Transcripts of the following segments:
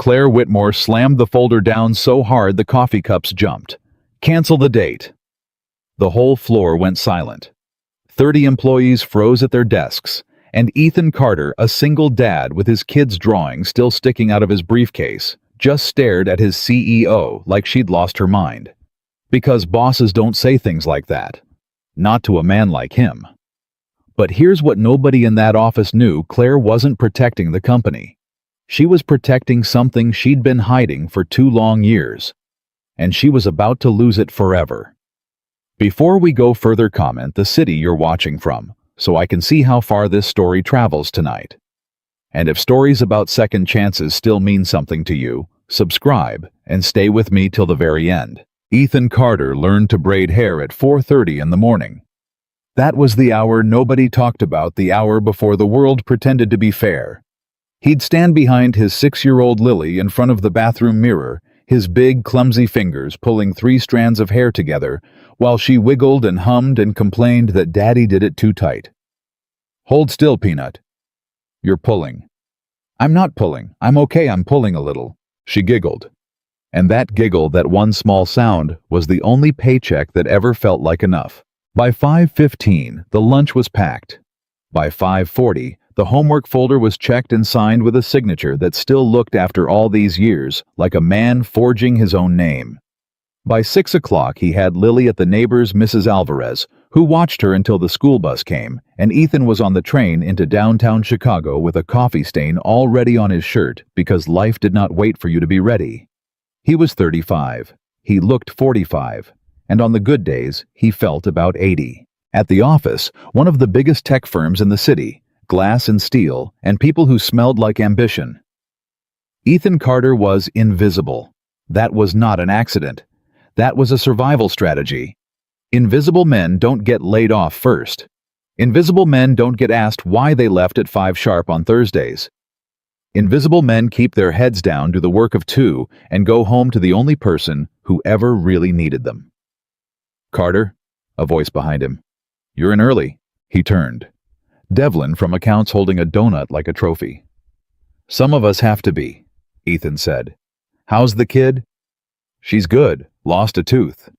Claire Whitmore slammed the folder down so hard the coffee cups jumped. "Cancel the date." The whole floor went silent. 30 employees froze at their desks, and Ethan Carter, a single dad with his kid's drawing still sticking out of his briefcase, just stared at his CEO like she'd lost her mind. Because bosses don't say things like that. Not to a man like him. But here's what nobody in that office knew: Claire wasn't protecting the company. She was protecting something she'd been hiding for 2 long years. And she was about to lose it forever. Before we go further, comment the city you're watching from, so I can see how far this story travels tonight. And if stories about second chances still mean something to you, subscribe and stay with me till the very end. Ethan Carter learned to braid hair at 4:30 in the morning. That was the hour nobody talked about, the hour before the world pretended to be fair. He'd stand behind his 6-year-old Lily in front of the bathroom mirror, his big, clumsy fingers pulling 3 strands of hair together, while she wiggled and hummed and complained that Daddy did it too tight. "Hold still, Peanut. You're pulling." "I'm not pulling. I'm okay, I'm pulling a little," she giggled. And that giggle, that one small sound, was the only paycheck that ever felt like enough. By 5:15, the lunch was packed. By 5:40, the homework folder was checked and signed with a signature that still looked, after all these years, like a man forging his own name. By 6 o'clock, he had Lily at the neighbor's Mrs. Alvarez, who watched her until the school bus came, and Ethan was on the train into downtown Chicago with a coffee stain already on his shirt because life did not wait for you to be ready. He was 35. He looked 45. And on the good days, he felt about 80. At the office, one of the biggest tech firms in the city, glass and steel, and people who smelled like ambition. Ethan Carter was invisible. That was not an accident. That was a survival strategy. Invisible men don't get laid off first. Invisible men don't get asked why they left at 5 sharp on Thursdays. Invisible men keep their heads down, do the work of 2, and go home to the only person who ever really needed them. "Carter," a voice behind him. "You're in early." He turned. Devlin from accounts holding a donut like a trophy. "Some of us have to be," Ethan said. "How's the kid?" "She's good. Lost a tooth."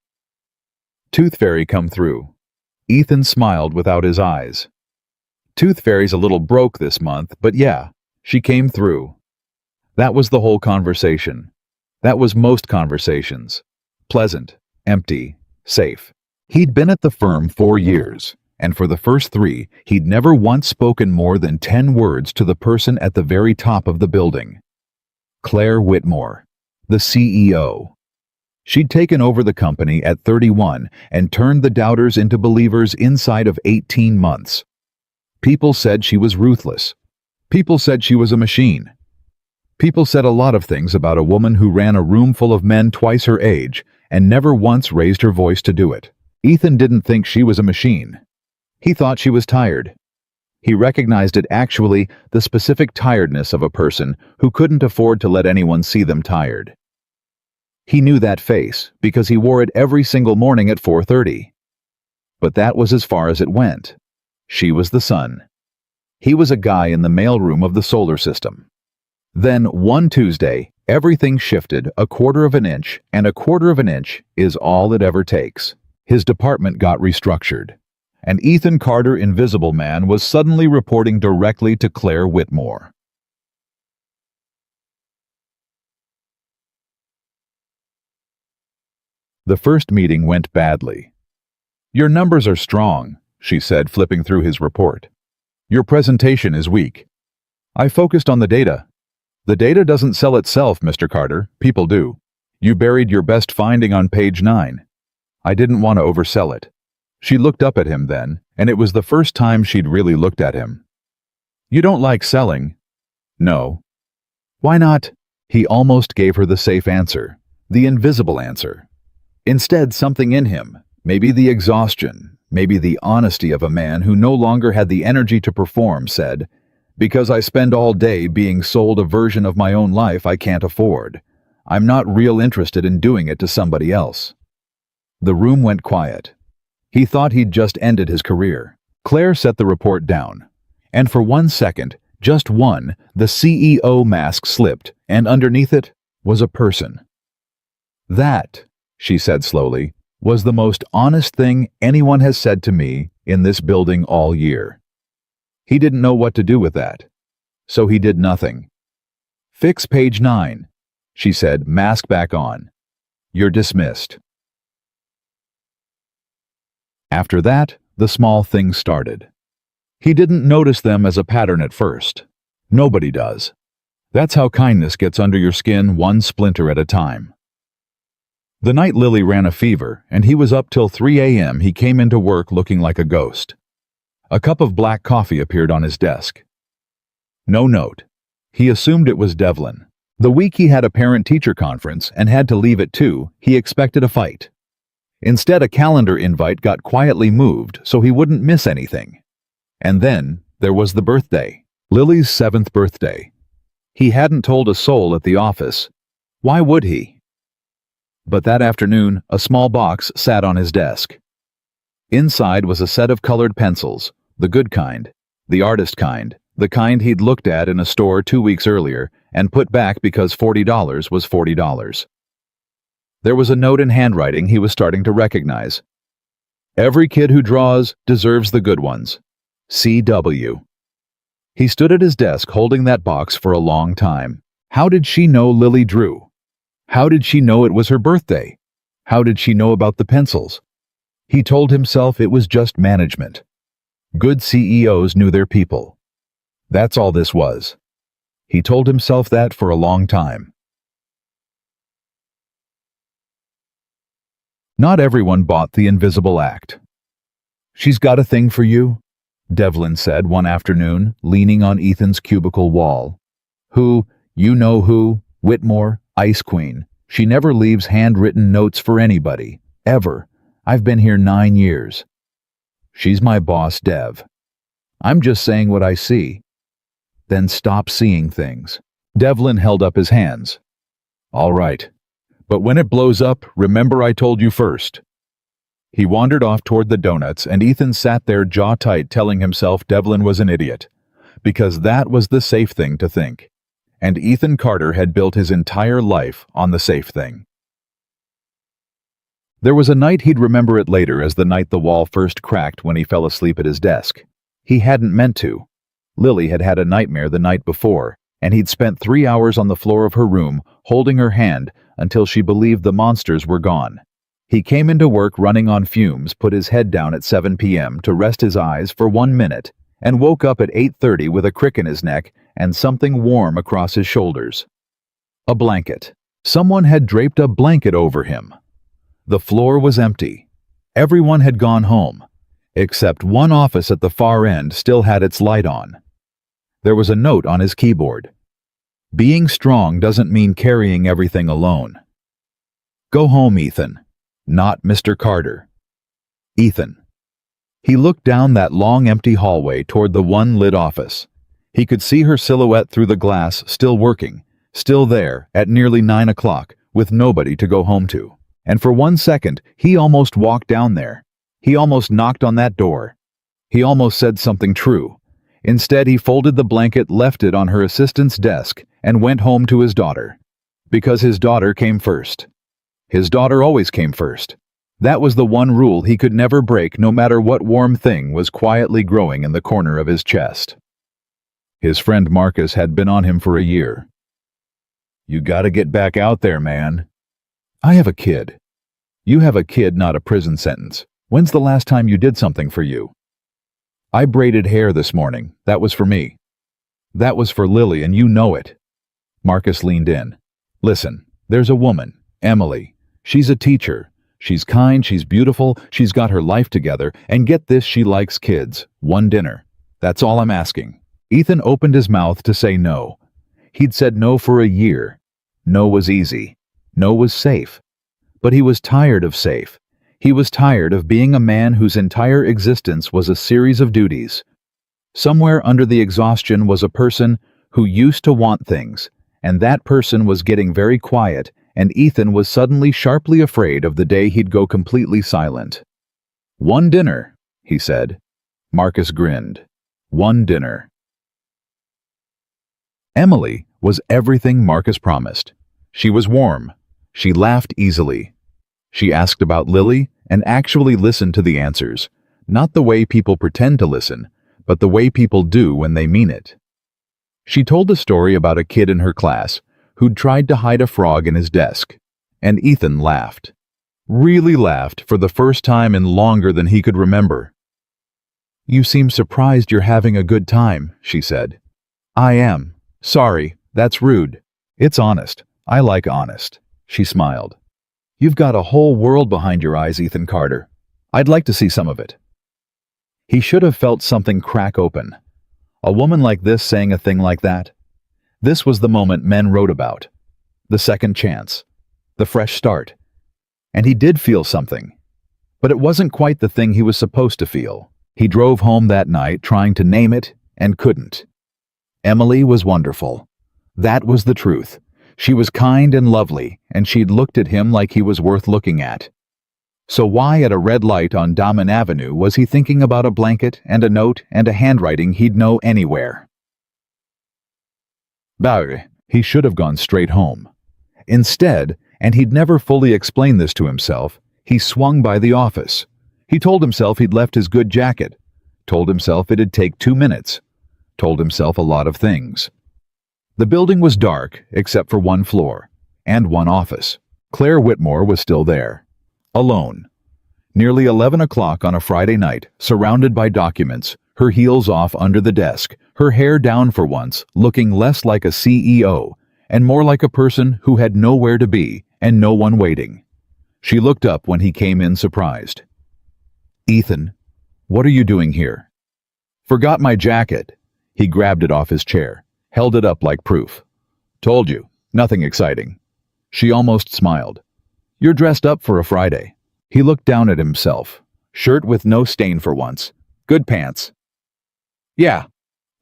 "Tooth fairy come through." Ethan smiled without his eyes. "Tooth fairy's a little broke this month, but yeah, she came through." That was the whole conversation. That was most conversations. Pleasant, empty, safe. He'd been at the firm 4 years, and for the first 3, he'd never once spoken more than 10 words to the person at the very top of the building. Claire Whitmore, the CEO. She'd taken over the company at 31 and turned the doubters into believers inside of 18 months. People said she was ruthless. People said she was a machine. People said a lot of things about a woman who ran a room full of men twice her age and never once raised her voice to do it. Ethan didn't think she was a machine. He thought she was tired. He recognized it, actually, the specific tiredness of a person who couldn't afford to let anyone see them tired. He knew that face because he wore it every single morning at 4:30. But that was as far as it went. She was the sun. He was a guy in the mailroom of the solar system. Then, one Tuesday, everything shifted a 1/4 of an inch, and a 1/4 of an inch is all it ever takes. His department got restructured, and Ethan Carter, Invisible Man, was suddenly reporting directly to Claire Whitmore. The first meeting went badly. "Your numbers are strong," she said, flipping through his report. "Your presentation is weak. I focused on the data. The data doesn't sell itself, Mr. Carter. People do. You buried your best finding on page 9. I didn't want to oversell it." She looked up at him then, and it was the first time she'd really looked at him. "You don't like selling?" "No." "Why not?" He almost gave her the safe answer, the invisible answer. Instead, something in him, maybe the exhaustion, maybe the honesty of a man who no longer had the energy to perform, said, "Because I spend all day being sold a version of my own life I can't afford. I'm not real interested in doing it to somebody else." The room went quiet. He thought he'd just ended his career. Claire set the report down, and for 1 second, Just one, the CEO mask slipped, and underneath it was a person. That, she said slowly, was the most honest thing anyone has said to me in this building all year. He didn't know what to do with that, so he did nothing. Fix page 9, she said, mask back on. You're dismissed. After that, the small things started. He didn't notice them as a pattern at first. Nobody does. That's how kindness gets under your skin, one splinter at a time. The night Lily ran a fever and he was up till 3 a.m., he came into work looking like a ghost. A cup of black coffee appeared on his desk. No note. He assumed it was Devlin. The week he had a parent-teacher conference and had to leave at 2, he expected a fight. Instead, a calendar invite got quietly moved so he wouldn't miss anything. And then there was the birthday, Lily's 7th birthday. He hadn't told a soul at the office. Why would he? But that afternoon, a small box sat on his desk. Inside was a set of colored pencils, the good kind, the artist kind, the kind he'd looked at in a store 2 weeks earlier and put back because $40 was $40. There was a note in handwriting he was starting to recognize. Every kid who draws deserves the good ones. C.W. He stood at his desk holding that box for a long time. How did she know Lily drew? How did she know it was her birthday? How did she know about the pencils? He told himself it was just management. Good CEOs knew their people. That's all this was. He told himself that for a long time. Not everyone bought The Invisible Act. She's got a thing for you, Devlin said one afternoon, leaning on Ethan's cubicle wall. Who, you know who, Whitmore, Ice Queen. She never leaves handwritten notes for anybody, ever. I've been here 9 years. She's my boss, Dev. I'm just saying what I see. Then stop seeing things. Devlin held up his hands. All right. But when it blows up, remember I told you first. He wandered off toward the donuts, and Ethan sat there jaw tight telling himself Devlin was an idiot. Because that was the safe thing to think. And Ethan Carter had built his entire life on the safe thing. There was a night he'd remember it later as the night the wall first cracked when he fell asleep at his desk. He hadn't meant to. Lily had had a nightmare the night before, and he'd spent 3 hours on the floor of her room, holding her hand until she believed the monsters were gone. He came into work running on fumes, put his head down at 7 p.m. to rest his eyes for 1 minute, and woke up at 8:30 with a crick in his neck and something warm across his shoulders. A blanket. Someone had draped a blanket over him. The floor was empty. Everyone had gone home, except one office at the far end still had its light on. There was a note on his keyboard. Being strong doesn't mean carrying everything alone. Go home, Ethan. Not Mr. Carter. Ethan. He looked down that long empty hallway toward the one lit office. He could see her silhouette through the glass, still working, still there at nearly 9 o'clock, with nobody to go home to. And for 1 second, he almost walked down there. He almost knocked on that door. He almost said something true. Instead, he folded the blanket, left it on her assistant's desk, and went home to his daughter. Because his daughter came first. His daughter always came first. That was the one rule he could never break, no matter what warm thing was quietly growing in the corner of his chest. His friend Marcus had been on him for a year. You gotta get back out there, man. I have a kid. You have a kid, not a prison sentence. When's the last time you did something for you? I braided hair this morning. That was for me. That was for Lily, and you know it. Marcus leaned in. Listen, there's a woman, Emily. She's a teacher. She's kind, she's beautiful, she's got her life together, and get this, she likes kids. 1 dinner. That's all I'm asking. Ethan opened his mouth to say no. He'd said no for a year. No was easy. No was safe. But he was tired of safe. He was tired of being a man whose entire existence was a series of duties. Somewhere under the exhaustion was a person who used to want things, and that person was getting very quiet, and Ethan was suddenly sharply afraid of the day he'd go completely silent. 1 dinner, he said. Marcus grinned. 1 dinner. Emily was everything Marcus promised. She was warm. She laughed easily. She asked about Lily and actually listened to the answers, not the way people pretend to listen, but the way people do when they mean it. She told a story about a kid in her class who'd tried to hide a frog in his desk, and Ethan laughed. Really laughed for the first time in longer than he could remember. "You seem surprised you're having a good time," she said. "I am. Sorry, that's rude. It's honest. I like honest." She smiled. "You've got a whole world behind your eyes, Ethan Carter. I'd like to see some of it." He should have felt something crack open. A woman like this saying a thing like that? This was the moment men wrote about. The second chance. The fresh start. And he did feel something. But it wasn't quite the thing he was supposed to feel. He drove home that night trying to name it and couldn't. Emily was wonderful. That was the truth. She was kind and lovely, and she'd looked at him like he was worth looking at. So why at a red light on Damen Avenue was he thinking about a blanket and a note and a handwriting he'd know anywhere? Bah, he should have gone straight home. Instead, and he'd never fully explained this to himself, he swung by the office. He told himself he'd left his good jacket, told himself it'd take 2 minutes, told himself a lot of things. The building was dark, except for one floor, and one office. Claire Whitmore was still there. Alone. Nearly 11 o'clock on a Friday night, surrounded by documents, her heels off under the desk, her hair down for once, looking less like a CEO, and more like a person who had nowhere to be and no one waiting. She looked up when he came in surprised. "Ethan, what are you doing here?" "Forgot my jacket." He grabbed it off his chair, held it up like proof. "Told you, nothing exciting." She almost smiled. "You're dressed up for a Friday." He looked down at himself. Shirt with no stain for once. Good pants. "Yeah,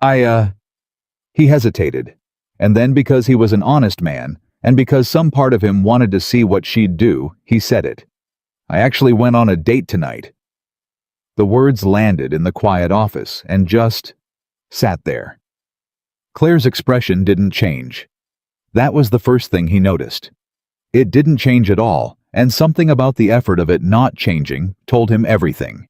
He hesitated. And then because he was an honest man, and because some part of him wanted to see what she'd do, he said it. "I actually went on a date tonight." The words landed in the quiet office and just sat there. Claire's expression didn't change. That was the first thing he noticed. It didn't change at all, and something about the effort of it not changing told him everything.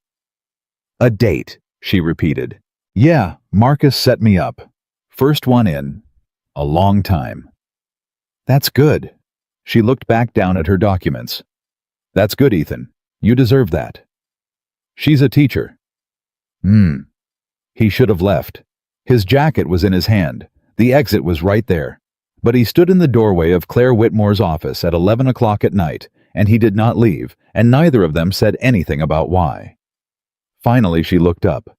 "A date," she repeated. "Yeah, Marcus set me up. First one in a long time." "That's good." She looked back down at her documents. "That's good, Ethan. You deserve that." "She's a teacher." He should have left. His jacket was in his hand. The exit was right there. But he stood in the doorway of Claire Whitmore's office at 11 o'clock at night, and he did not leave, and neither of them said anything about why. Finally she looked up.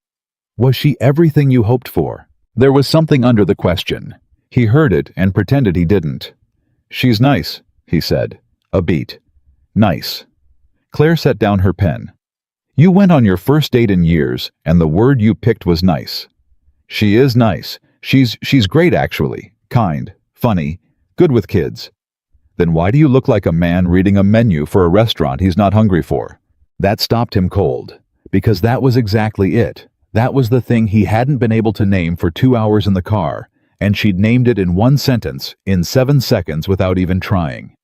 Was she everything you hoped for? There was something under the question. He heard it and pretended he didn't. "She's nice," he said. A beat. "Nice." Claire set down her pen. "You went on your first date in years, and the word you picked was nice." "She is nice. She's great, actually. Kind. Funny. Good with kids." "Then why do you look like a man reading a menu for a restaurant he's not hungry for?" That stopped him cold. Because that was exactly it. That was the thing he hadn't been able to name for 2 hours in the car, and she'd named it in one sentence, in 7 seconds without even trying.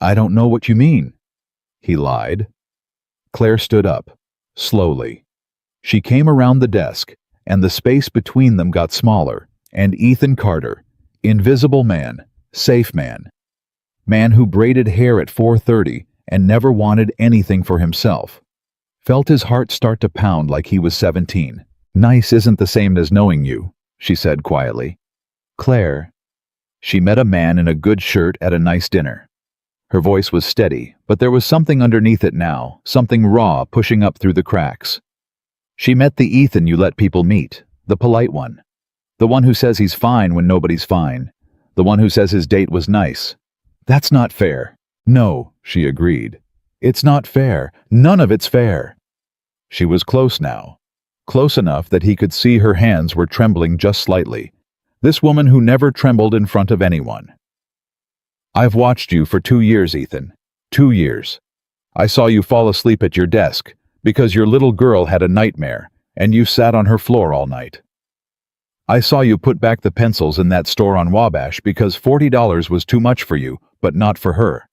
"I don't know what you mean." He lied. Claire stood up, slowly. She came around the desk, and the space between them got smaller, and Ethan Carter, invisible man, safe man. Man who braided hair at 4:30 and never wanted anything for himself. Felt his heart start to pound like he was 17. "Nice isn't the same as knowing you," she said quietly. "Claire." She met a man in a good shirt at a nice dinner. Her voice was steady, but there was something underneath it now, something raw pushing up through the cracks. She met the Ethan you let people meet, the polite one. The one who says he's fine when nobody's fine. The one who says his date was nice. "That's not fair." "No," she agreed. "It's not fair. None of it's fair." She was close now. Close enough that he could see her hands were trembling just slightly. This woman who never trembled in front of anyone. "I've watched you for 2 years, Ethan. 2 years. I saw you fall asleep at your desk because your little girl had a nightmare and you sat on her floor all night." I saw you put back the pencils in that store on Wabash because $40 was too much for you, but not for her.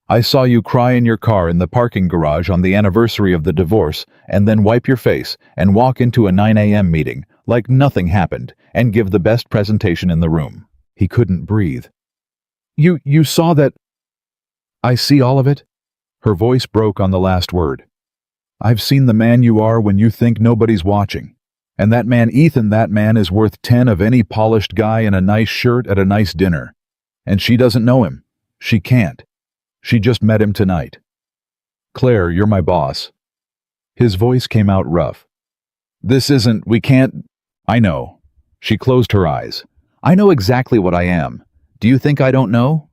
I saw you cry in your car in the parking garage on the anniversary of the divorce and then wipe your face and walk into a 9 a.m. meeting like nothing happened and give the best presentation in the room. He couldn't breathe. You saw that? I see all of it? Her voice broke on the last word. I've seen the man you are when you think nobody's watching. And that man Ethan, that man is worth 10 of any polished guy in a nice shirt at a nice dinner. And she doesn't know him. She can't. She just met him tonight. Claire, you're my boss. His voice came out rough. We can't. I know. She closed her eyes. I know exactly what I am. Do you think I don't know?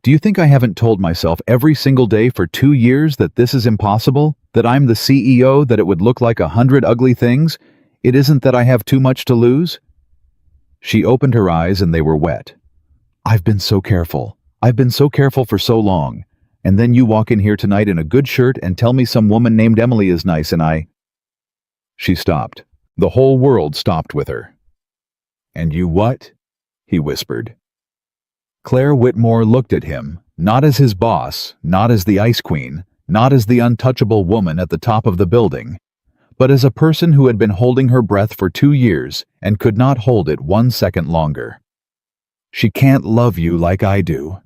Do you think I haven't told myself every single day for 2 years that this is impossible? That I'm the CEO, that it would look like 100 ugly things? It isn't that I have too much to lose? She opened her eyes and they were wet. I've been so careful. I've been so careful for so long. And then you walk in here tonight in a good shirt and tell me some woman named Emily is nice and I... She stopped. The whole world stopped with her. And you what? He whispered. Claire Whitmore looked at him, not as his boss, not as the ice queen, not as the untouchable woman at the top of the building, but as a person who had been holding her breath for 2 years and could not hold it 1 second longer. She can't love you like I do.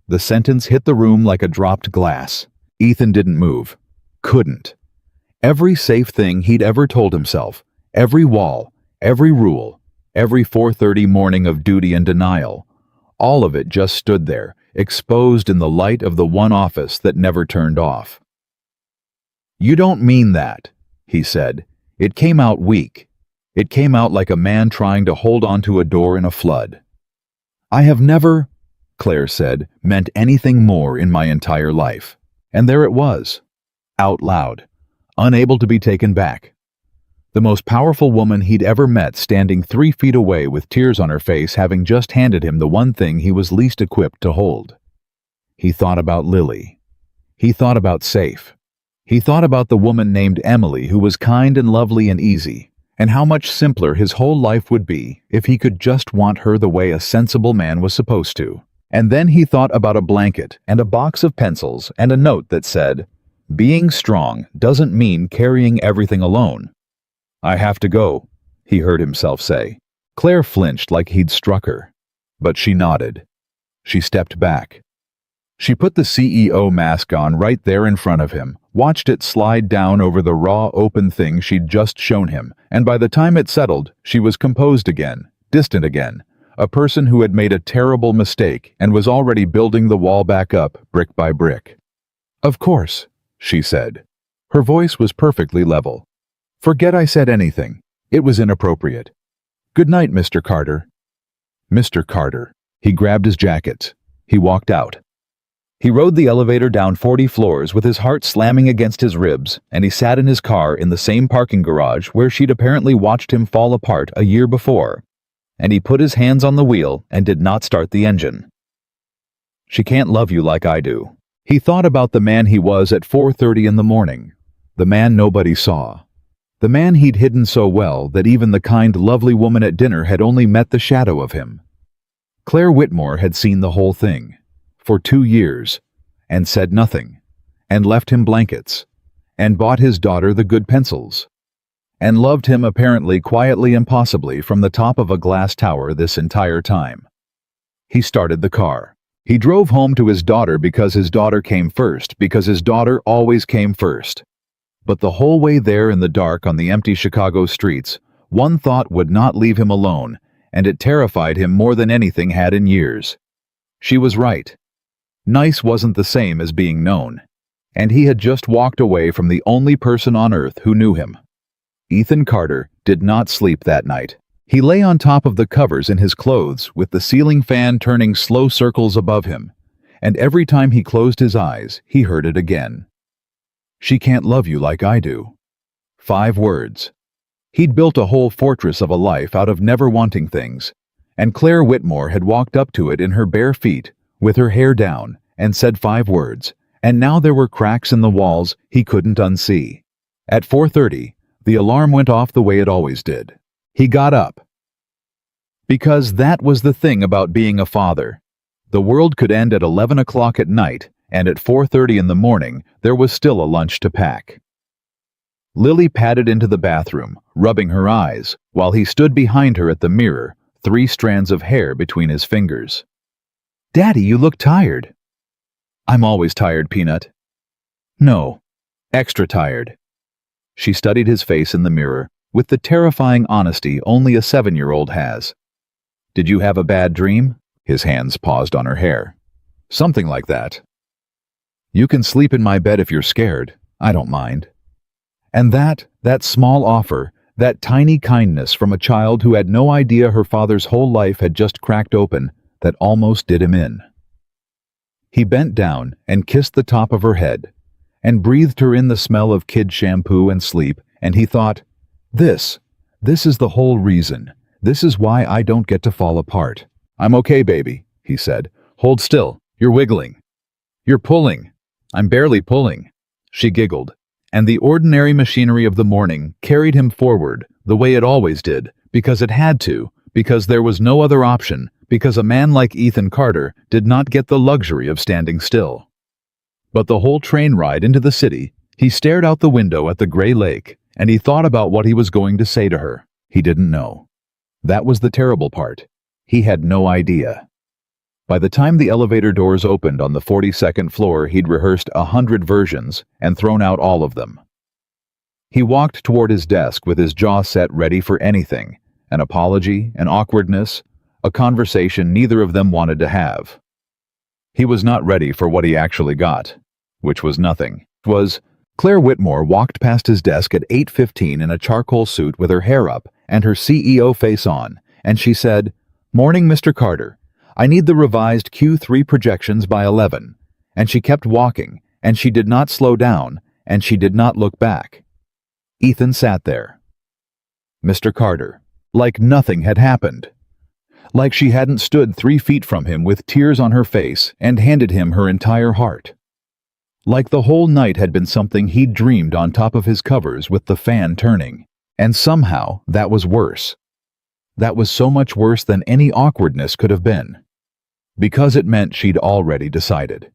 The sentence hit the room like a dropped glass. Ethan didn't move. Couldn't. Every safe thing he'd ever told himself, every wall, every rule, every 4:30 morning of duty and denial, all of it just stood there, exposed in the light of the one office that never turned off. You don't mean that, he said. It came out weak. It came out like a man trying to hold onto a door in a flood. I have never, Claire said, meant anything more in my entire life. And there it was, out loud, unable to be taken back. The most powerful woman he'd ever met standing 3 feet away with tears on her face, having just handed him the one thing he was least equipped to hold. He thought about Lily. He thought about Safe. He thought about the woman named Emily who was kind and lovely and easy, and how much simpler his whole life would be if he could just want her the way a sensible man was supposed to. And then he thought about a blanket and a box of pencils and a note that said, "Being strong doesn't mean carrying everything alone." I have to go, he heard himself say. Claire flinched like he'd struck her, but she nodded. She stepped back. She put the CEO mask on right there in front of him, watched it slide down over the raw, open thing she'd just shown him, and by the time it settled, she was composed again, distant again, a person who had made a terrible mistake and was already building the wall back up, brick by brick. Of course, she said. Her voice was perfectly level. Forget I said anything. It was inappropriate. Good night, Mr. Carter. Mr. Carter. He grabbed his jacket. He walked out. He rode the elevator down 40 floors with his heart slamming against his ribs, and he sat in his car in the same parking garage where she'd apparently watched him fall apart a year before, and he put his hands on the wheel and did not start the engine. She can't love you like I do. He thought about the man he was at 4:30 in the morning, the man nobody saw. The man he'd hidden so well that even the kind, lovely woman at dinner had only met the shadow of him. Claire Whitmore had seen the whole thing, for 2 years, and said nothing, and left him blankets, and bought his daughter the good pencils, and loved him apparently quietly and possibly from the top of a glass tower this entire time. He started the car. He drove home to his daughter because his daughter came first, because his daughter always came first. But the whole way there in the dark on the empty Chicago streets, one thought would not leave him alone, and it terrified him more than anything had in years. She was right. Nice wasn't the same as being known, and he had just walked away from the only person on earth who knew him. Ethan Carter did not sleep that night. He lay on top of the covers in his clothes with the ceiling fan turning slow circles above him, and every time he closed his eyes, he heard it again. She can't love you like I do. 5 words. He'd built a whole fortress of a life out of never wanting things, and Claire Whitmore had walked up to it in her bare feet, with her hair down, and said 5 words, and now there were cracks in the walls he couldn't unsee. At 4:30, the alarm went off the way it always did. He got up. Because that was the thing about being a father. The world could end at 11 o'clock at night, and at 4:30 in the morning, there was still a lunch to pack. Lily padded into the bathroom, rubbing her eyes, while he stood behind her at the mirror, 3 strands of hair between his fingers. "Daddy, you look tired." "I'm always tired, Peanut." "No, extra tired." She studied his face in the mirror, with the terrifying honesty only a 7-year-old has. "Did you have a bad dream?" His hands paused on her hair. "Something like that." "You can sleep in my bed if you're scared. I don't mind." And that small offer, that tiny kindness from a child who had no idea her father's whole life had just cracked open, that almost did him in. He bent down and kissed the top of her head, and breathed her in the smell of kid shampoo and sleep, and he thought, This is the whole reason. This is why I don't get to fall apart." "I'm okay, baby," he said. "Hold still. You're wiggling. You're pulling." "I'm barely pulling." She giggled, and the ordinary machinery of the morning carried him forward, the way it always did, because it had to, because there was no other option, because a man like Ethan Carter did not get the luxury of standing still. But the whole train ride into the city, he stared out the window at the gray lake, and he thought about what he was going to say to her. He didn't know. That was the terrible part. He had no idea. By the time the elevator doors opened on the 42nd floor, he'd rehearsed 100 versions and thrown out all of them. He walked toward his desk with his jaw set ready for anything, an apology, an awkwardness, a conversation neither of them wanted to have. He was not ready for what he actually got, which was nothing. It was Claire Whitmore walked past his desk at 8:15 in a charcoal suit with her hair up and her CEO face on, and she said, "Morning, Mr. Carter. I need the revised Q3 projections by 11." And she kept walking, and she did not slow down, and she did not look back. Ethan sat there. Mr. Carter, like nothing had happened. Like she hadn't stood 3 feet from him with tears on her face and handed him her entire heart. Like the whole night had been something he'd dreamed on top of his covers with the fan turning. And somehow that was worse. That was so much worse than any awkwardness could have been. Because it meant she'd already decided.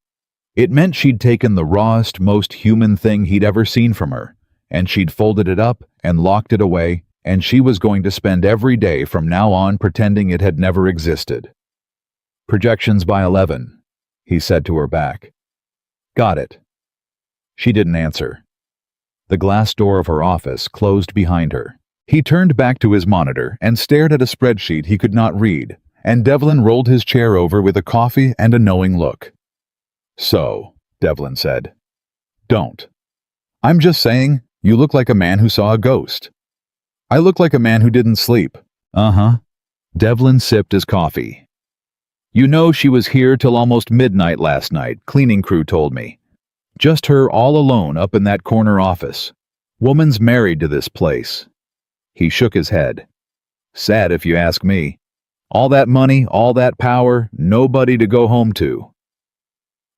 It meant she'd taken the rawest, most human thing he'd ever seen from her, and she'd folded it up and locked it away, and she was going to spend every day from now on pretending it had never existed. "Projections by 11, he said to her back. "Got it." She didn't answer. The glass door of her office closed behind her. He turned back to his monitor and stared at a spreadsheet he could not read, and Devlin rolled his chair over with a coffee and a knowing look. "So," Devlin said. "Don't. I'm just saying, you look like a man who saw a ghost." "I look like a man who didn't sleep." "Uh-huh." Devlin sipped his coffee. "You know she was here till almost midnight last night, cleaning crew told me. Just her all alone up in that corner office. Woman's married to this place." He shook his head. "Sad if you ask me. All that money, all that power, nobody to go home to."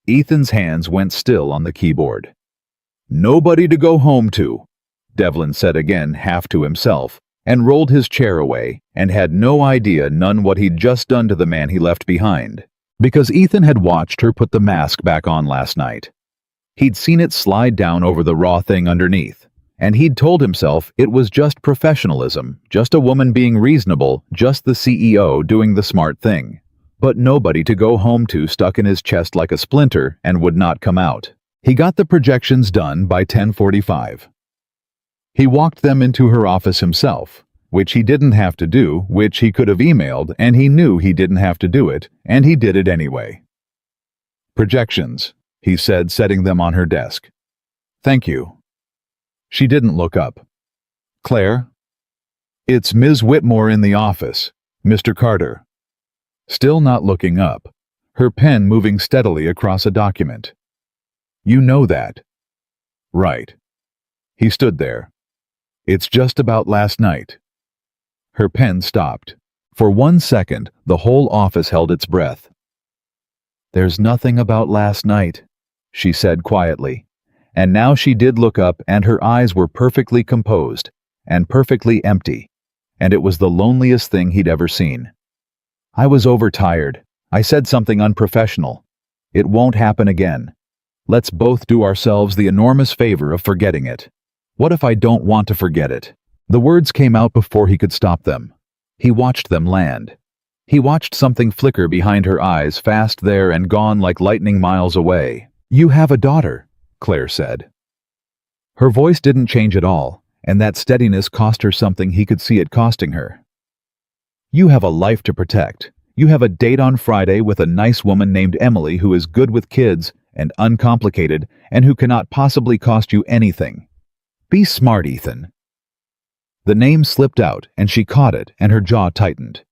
Ethan's hands went still on the keyboard. "Nobody to go home to," Devlin said again, half to himself, and rolled his chair away, and had no idea none what he'd just done to the man he left behind, because Ethan had watched her put the mask back on last night. He'd seen it slide down over the raw thing underneath, and he'd told himself it was just professionalism, just a woman being reasonable, just the CEO doing the smart thing. But nobody to go home to stuck in his chest like a splinter and would not come out. He got the projections done by 10:45. He walked them into her office himself, which he didn't have to do, which he could have emailed, and he knew he didn't have to do it, and he did it anyway. "Projections," he said, setting them on her desk. "Thank you." She didn't look up. "Claire?" "It's Ms. Whitmore in the office. Mr. Carter." Still not looking up, her pen moving steadily across a document. "You know that." "Right." He stood there. "It's just about last night." Her pen stopped. For 1 second, the whole office held its breath. "There's nothing about last night," she said quietly. And now she did look up, and her eyes were perfectly composed and perfectly empty, and it was the loneliest thing he'd ever seen. I was overtired. I said something unprofessional. It won't happen again. Let's both do ourselves the enormous favor of forgetting it. What if I don't want to forget it? The words came out before he could stop them. He watched them land. He watched something flicker behind her eyes, fast there and gone like lightning miles away. You have a daughter, Claire said. Her voice didn't change at all, and that steadiness cost her something he could see it costing her. You have a life to protect. You have a date on Friday with a nice woman named Emily who is good with kids and uncomplicated and who cannot possibly cost you anything. Be smart, Ethan. The name slipped out and she caught it and her jaw tightened.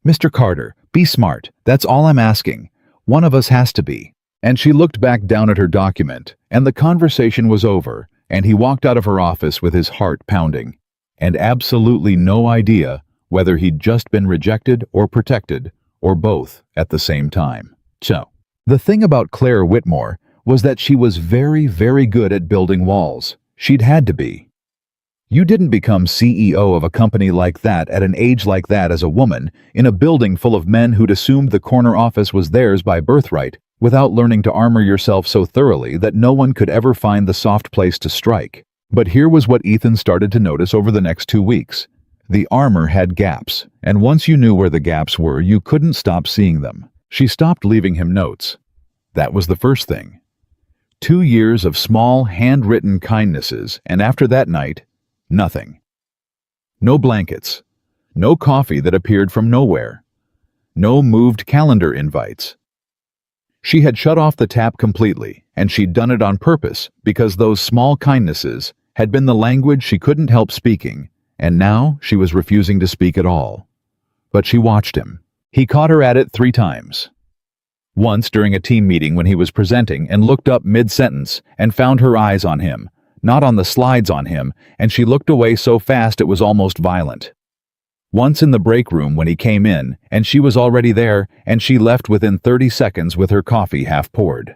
Mr. Carter, be smart. That's all I'm asking. One of us has to be. And she looked back down at her document, and the conversation was over, and he walked out of her office with his heart pounding, and absolutely no idea whether he'd just been rejected or protected, or both at the same time. So, the thing about Claire Whitmore was that she was very, very good at building walls. She'd had to be. You didn't become CEO of a company like that at an age like that as a woman, in a building full of men who'd assumed the corner office was theirs by birthright, without learning to armor yourself so thoroughly that no one could ever find the soft place to strike. But here was what Ethan started to notice over the next 2 weeks. The armor had gaps, and once you knew where the gaps were, you couldn't stop seeing them. She stopped leaving him notes. That was the first thing. 2 years of small, handwritten kindnesses, and after that night, nothing. No blankets. No coffee that appeared from nowhere. No moved calendar invites. She had shut off the tap completely, and she'd done it on purpose because those small kindnesses had been the language she couldn't help speaking, and now she was refusing to speak at all. But she watched him. He caught her at it 3 times. Once during a team meeting when he was presenting and looked up mid-sentence and found her eyes on him, not on the slides on him, and she looked away so fast it was almost violent. Once in the break room when he came in, and she was already there, and she left within 30 seconds with her coffee half poured.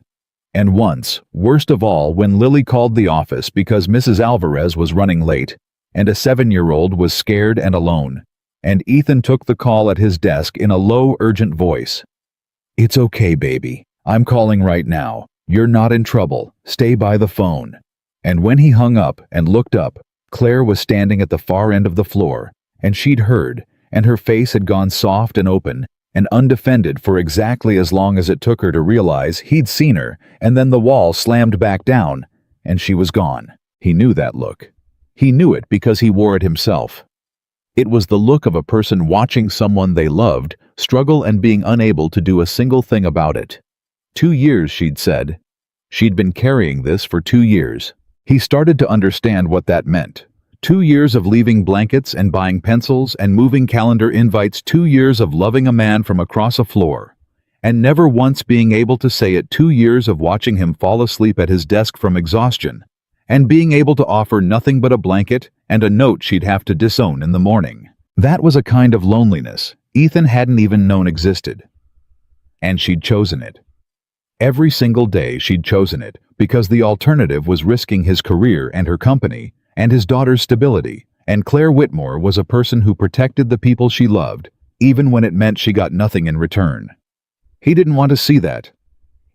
And once, worst of all, when Lily called the office because Mrs. Alvarez was running late, and a 7-year-old was scared and alone, and Ethan took the call at his desk in a low, urgent voice. It's okay, baby. I'm calling right now. You're not in trouble. Stay by the phone. And when he hung up and looked up, Claire was standing at the far end of the floor, and she'd heard, and her face had gone soft and open and undefended for exactly as long as it took her to realize he'd seen her, and then the wall slammed back down, and she was gone. He knew that look. He knew it because he wore it himself. It was the look of a person watching someone they loved struggle and being unable to do a single thing about it. 2 years, she'd said. She'd been carrying this for 2 years. He started to understand what that meant. 2 years of leaving blankets and buying pencils and moving calendar invites, 2 years of loving a man from across a floor, and never once being able to say it, 2 years of watching him fall asleep at his desk from exhaustion, and being able to offer nothing but a blanket and a note she'd have to disown in the morning. That was a kind of loneliness Ethan hadn't even known existed. And she'd chosen it. Every single day she'd chosen it, because the alternative was risking his career and her company, and his daughter's stability, and Claire Whitmore was a person who protected the people she loved, even when it meant she got nothing in return. He didn't want to see that.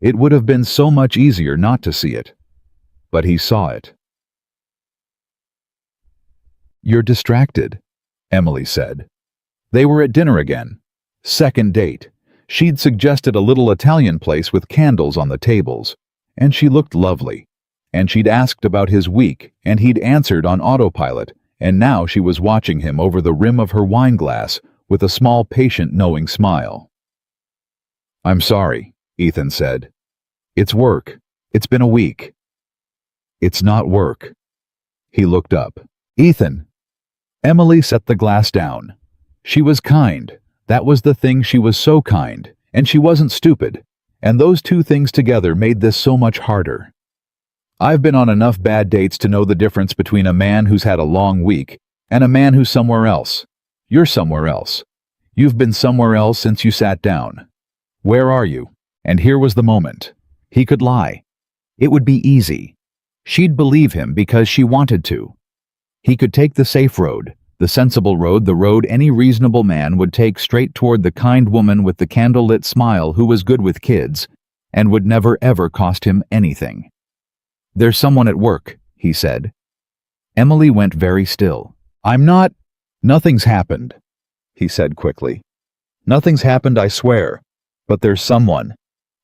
It would have been so much easier not to see it. But he saw it. You're distracted, Emily said. They were at dinner again. Second date. She'd suggested a little Italian place with candles on the tables, and she looked lovely. And she'd asked about his week, and he'd answered on autopilot, and now she was watching him over the rim of her wine glass with a small, patient, knowing smile. I'm sorry, Ethan said. It's work. It's been a week. It's not work. He looked up. Ethan. Emily set the glass down. She was kind. That was the thing, she was so kind, and she wasn't stupid, and those 2 things together made this so much harder. I've been on enough bad dates to know the difference between a man who's had a long week and a man who's somewhere else. You're somewhere else. You've been somewhere else since you sat down. Where are you? And here was the moment. He could lie. It would be easy. She'd believe him because she wanted to. He could take the safe road, The sensible road, the road any reasonable man would take straight toward the kind woman with the candlelit smile who was good with kids and would never ever cost him anything. "There's someone at work," he said. Emily went very still. Nothing's happened," he said quickly. "Nothing's happened, I swear. But there's someone.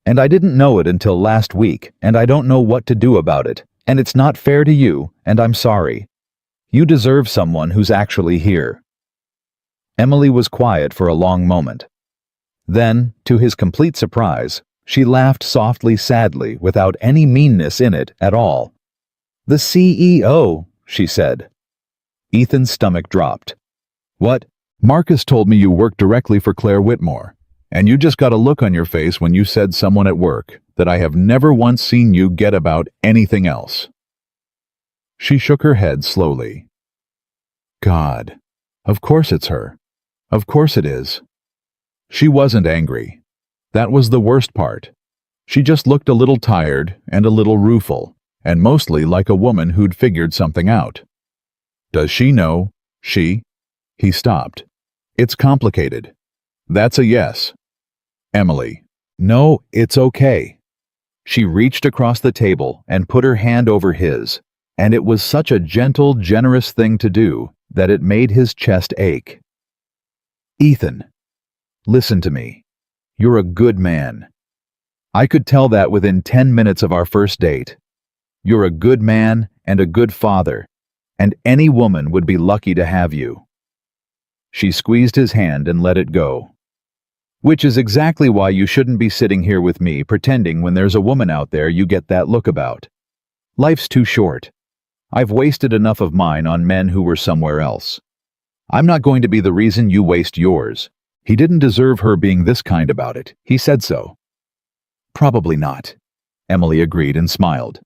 And I didn't know it until last week, and I don't know what to do about it, and it's not fair to you, and I'm sorry. You deserve someone who's actually here." Emily was quiet for a long moment. Then, to his complete surprise, she laughed softly, sadly, without any meanness in it at all. "The CEO," she said. Ethan's stomach dropped. "What? Marcus told me you worked directly for Claire Whitmore, and you just got a look on your face when you said someone at work that I have never once seen you get about anything else." She shook her head slowly. "God, of course it's her. Of course it is." She wasn't angry. That was the worst part. She just looked a little tired and a little rueful, and mostly like a woman who'd figured something out. "Does she know? She?" He stopped. "It's complicated." "That's a yes." "Emily." "No, it's okay." She reached across the table and put her hand over his, and it was such a gentle, generous thing to do that it made his chest ache. "Ethan, listen to me. You're a good man. I could tell that within 10 minutes of our first date. You're a good man and a good father, and any woman would be lucky to have you." She squeezed his hand and let it go. "Which is exactly why you shouldn't be sitting here with me pretending when there's a woman out there you get that look about. Life's too short. I've wasted enough of mine on men who were somewhere else. I'm not going to be the reason you waste yours. He didn't deserve her being this kind about it. He said so." "Probably not," Emily agreed and smiled.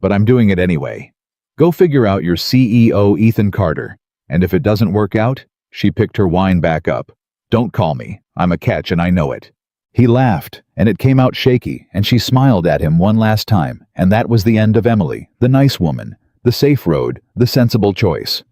"But I'm doing it anyway. Go figure out your CEO, Ethan Carter, and if it doesn't work out," she picked her wine back up, "don't call me. I'm a catch and I know it." He laughed, and it came out shaky, and she smiled at him one last time, and that was the end of Emily, the nice woman, the safe road, the sensible choice.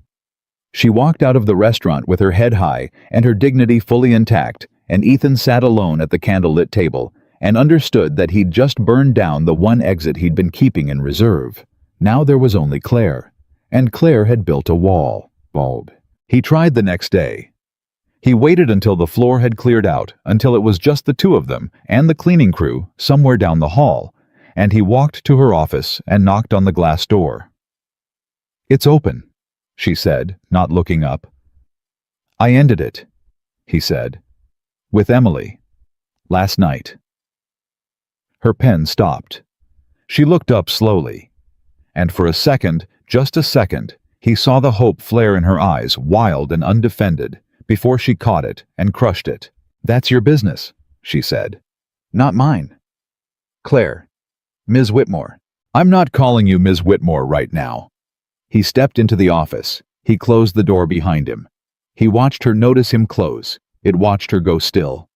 She walked out of the restaurant with her head high and her dignity fully intact, and Ethan sat alone at the candlelit table and understood that he'd just burned down the one exit he'd been keeping in reserve. Now there was only Claire, and Claire had built a wall. Bulb. He tried the next day. He waited until the floor had cleared out, until it was just the two of them and the cleaning crew somewhere down the hall, and he walked to her office and knocked on the glass door. "It's open," she said, not looking up. "I ended it," he said, "with Emily, last night." Her pen stopped. She looked up slowly, and for a second, just a second, he saw the hope flare in her eyes, wild and undefended, before she caught it and crushed it. "That's your business," she said. "Not mine." "Claire, Ms. Whitmore." "I'm not calling you Ms. Whitmore right now." He stepped into the office. He closed the door behind him. He watched her notice him close. It watched her go still.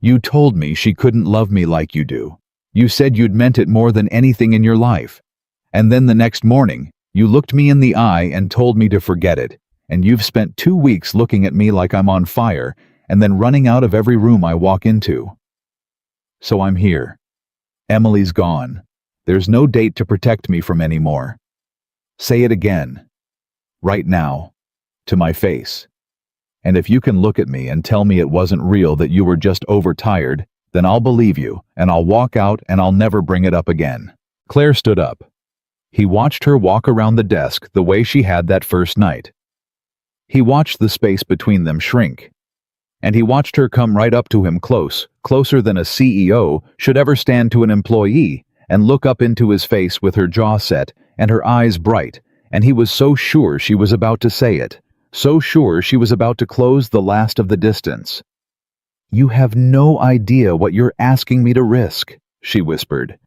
"You told me she couldn't love me like you do. You said you'd meant it more than anything in your life. And then the next morning, you looked me in the eye and told me to forget it. And you've spent 2 weeks looking at me like I'm on fire and then running out of every room I walk into. So I'm here. Emily's gone. There's no date to protect me from anymore. Say it again. Right now. To my face. And if you can look at me and tell me it wasn't real, that you were just overtired, then I'll believe you, and I'll walk out and I'll never bring it up again." Claire stood up. He watched her walk around the desk the way she had that first night. He watched the space between them shrink. And he watched her come right up to him close, closer than a CEO should ever stand to an employee, and look up into his face with her jaw set and her eyes bright, and he was so sure she was about to say it, so sure she was about to close the last of the distance. "You have no idea what you're asking me to risk," she whispered.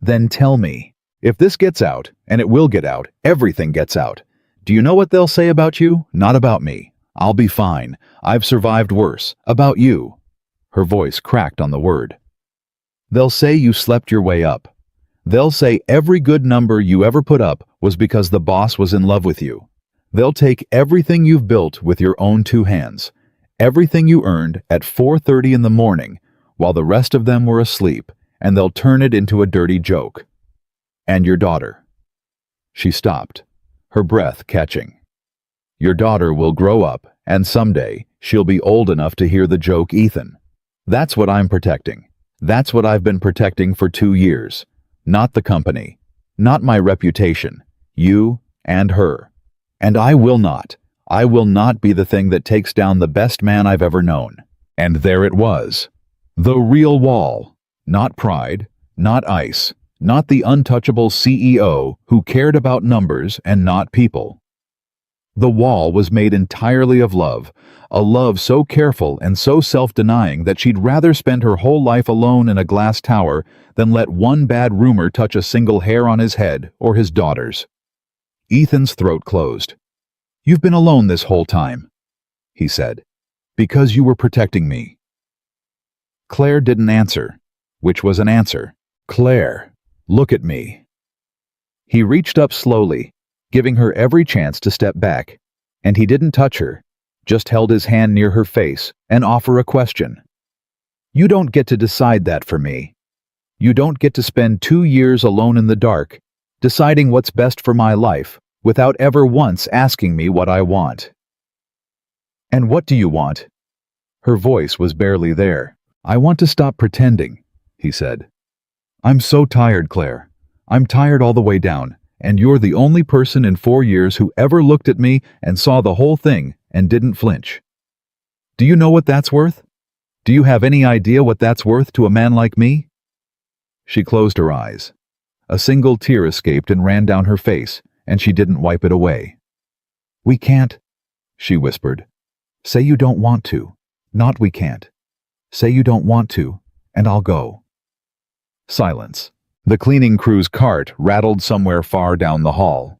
"Then tell me. If this gets out, and it will get out, everything gets out. Do you know what they'll say about you? Not about me. I'll be fine. I've survived worse. About you." Her voice cracked on the word. "They'll say you slept your way up. They'll say every good number you ever put up was because the boss was in love with you. They'll take everything you've built with your own two hands, everything you earned at 4:30 in the morning while the rest of them were asleep, and they'll turn it into a dirty joke. And your daughter. She stopped, her breath catching. Your daughter will grow up, and someday she'll be old enough to hear the joke, Ethan. That's what I'm protecting. That's what I've been protecting for 2 years. Not the company. Not my reputation. You and her. And I will not be the thing that takes down the best man I've ever known. And there it was. The real wall. Not pride, not ice, not the untouchable CEO who cared about numbers and not people. The wall was made entirely of love, a love so careful and so self-denying that she'd rather spend her whole life alone in a glass tower than let one bad rumor touch a single hair on his head or his daughter's. Ethan's throat closed. "You've been alone this whole time," he said, "because you were protecting me." Claire didn't answer, which was an answer. "Claire, look at me." He reached up slowly, giving her every chance to step back, and he didn't touch her, just held his hand near her face and offer a question. "You don't get to decide that for me. You don't get to spend 2 years alone in the dark, deciding what's best for my life, without ever once asking me what I want." "And what do you want?" Her voice was barely there. "I want to stop pretending," he said. "I'm so tired, Claire. I'm tired all the way down, and you're the only person in 4 years who ever looked at me and saw the whole thing and didn't flinch. Do you know what that's worth? Do you have any idea what that's worth to a man like me?" She closed her eyes. A single tear escaped and ran down her face, and she didn't wipe it away. "We can't," she whispered. "Say you don't want to. Not we can't. Say you don't want to, and I'll go." Silence. The cleaning crew's cart rattled somewhere far down the hall.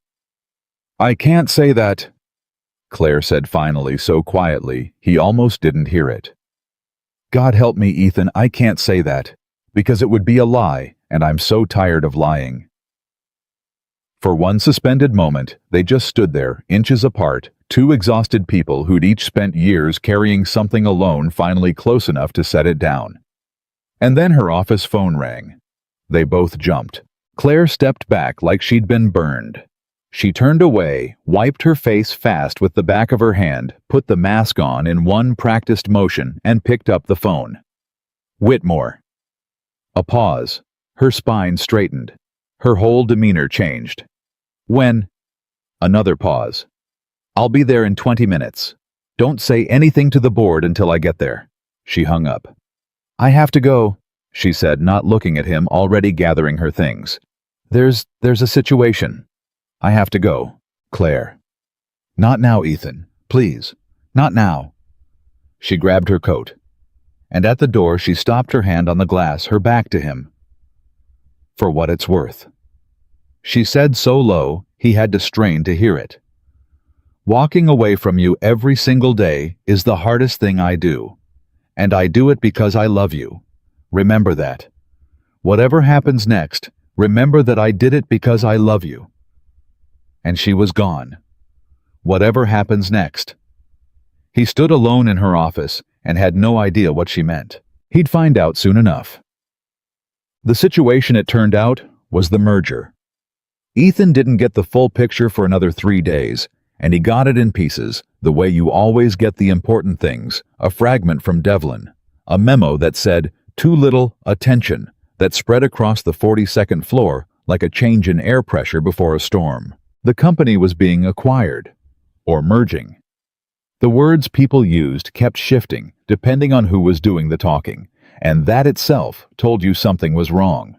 "I can't say that," Claire said finally, so quietly he almost didn't hear it. "God help me, Ethan, I can't say that, because it would be a lie, and I'm so tired of lying." For one suspended moment, they just stood there, inches apart, two exhausted people who'd each spent years carrying something alone finally close enough to set it down. And then her office phone rang. They both jumped. Claire stepped back like she'd been burned. She turned away, wiped her face fast with the back of her hand, put the mask on in one practiced motion, and picked up the phone. "Whitmore." A pause. Her spine straightened. Her whole demeanor changed. "When?" Another pause. "I'll be there in 20 minutes. Don't say anything to the board until I get there." She hung up. "I have to go," she said, not looking at him, already gathering her things. There's a situation. I have to go, Claire." "Not now, Ethan. Please. Not now." She grabbed her coat. And at the door she stopped, her hand on the glass, her back to him. "For what it's worth," she said so low he had to strain to hear it. "Walking away from you every single day is the hardest thing I do. And I do it because I love you. Remember that. Whatever happens next, remember that I did it because I love you." And she was gone. Whatever happens next. He stood alone in her office and had no idea what she meant. He'd find out soon enough. The situation, it turned out, was the merger. Ethan didn't get the full picture for another 3 days, and he got it in pieces, the way you always get the important things, a fragment from Devlin, a memo that said, "Too little, attention," that spread across the 42nd floor like a change in air pressure before a storm. The company was being acquired, or merging. The words people used kept shifting, depending on who was doing the talking, and that itself told you something was wrong.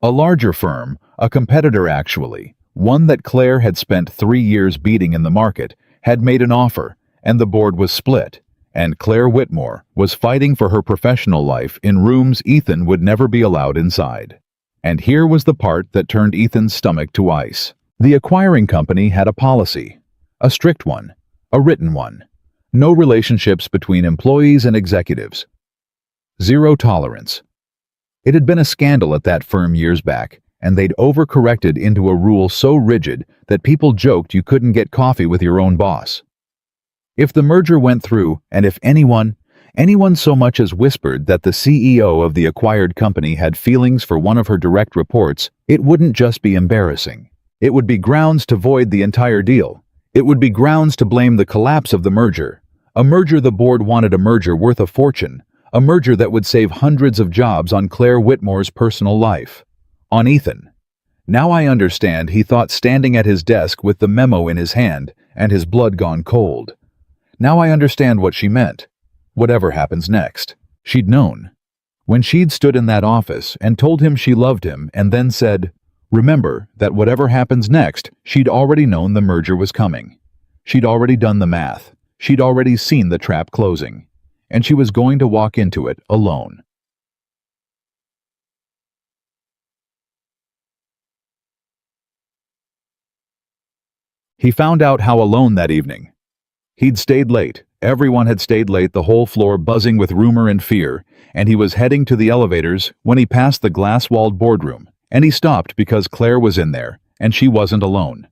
A larger firm, a competitor actually, one that Claire had spent 3 years beating in the market, had made an offer, and the board was split, and Claire Whitmore was fighting for her professional life in rooms Ethan would never be allowed inside. And here was the part that turned Ethan's stomach to ice. The acquiring company had a policy, a strict one, a written one. No relationships between employees and executives. Zero tolerance. It had been a scandal at that firm years back, and they'd overcorrected into a rule so rigid that people joked you couldn't get coffee with your own boss. If the merger went through, and if anyone so much as whispered that the CEO of the acquired company had feelings for one of her direct reports, it wouldn't just be embarrassing. It would be grounds to void the entire deal. It would be grounds to blame the collapse of the merger. A merger the board wanted, a merger worth a fortune, a merger that would save hundreds of jobs on Claire Whitmore's personal life. On Ethan. Now I understand, he thought, standing at his desk with the memo in his hand and his blood gone cold. Now I understand what she meant. Whatever happens next, she'd known. When she'd stood in that office and told him she loved him and then said, remember that whatever happens next, she'd already known the merger was coming. She'd already done the math. She'd already seen the trap closing. And she was going to walk into it alone. He found out how alone that evening. He'd stayed late. Everyone had stayed late, the whole floor buzzing with rumor and fear, and he was heading to the elevators when he passed the glass-walled boardroom, and he stopped because Claire was in there, and she wasn't alone.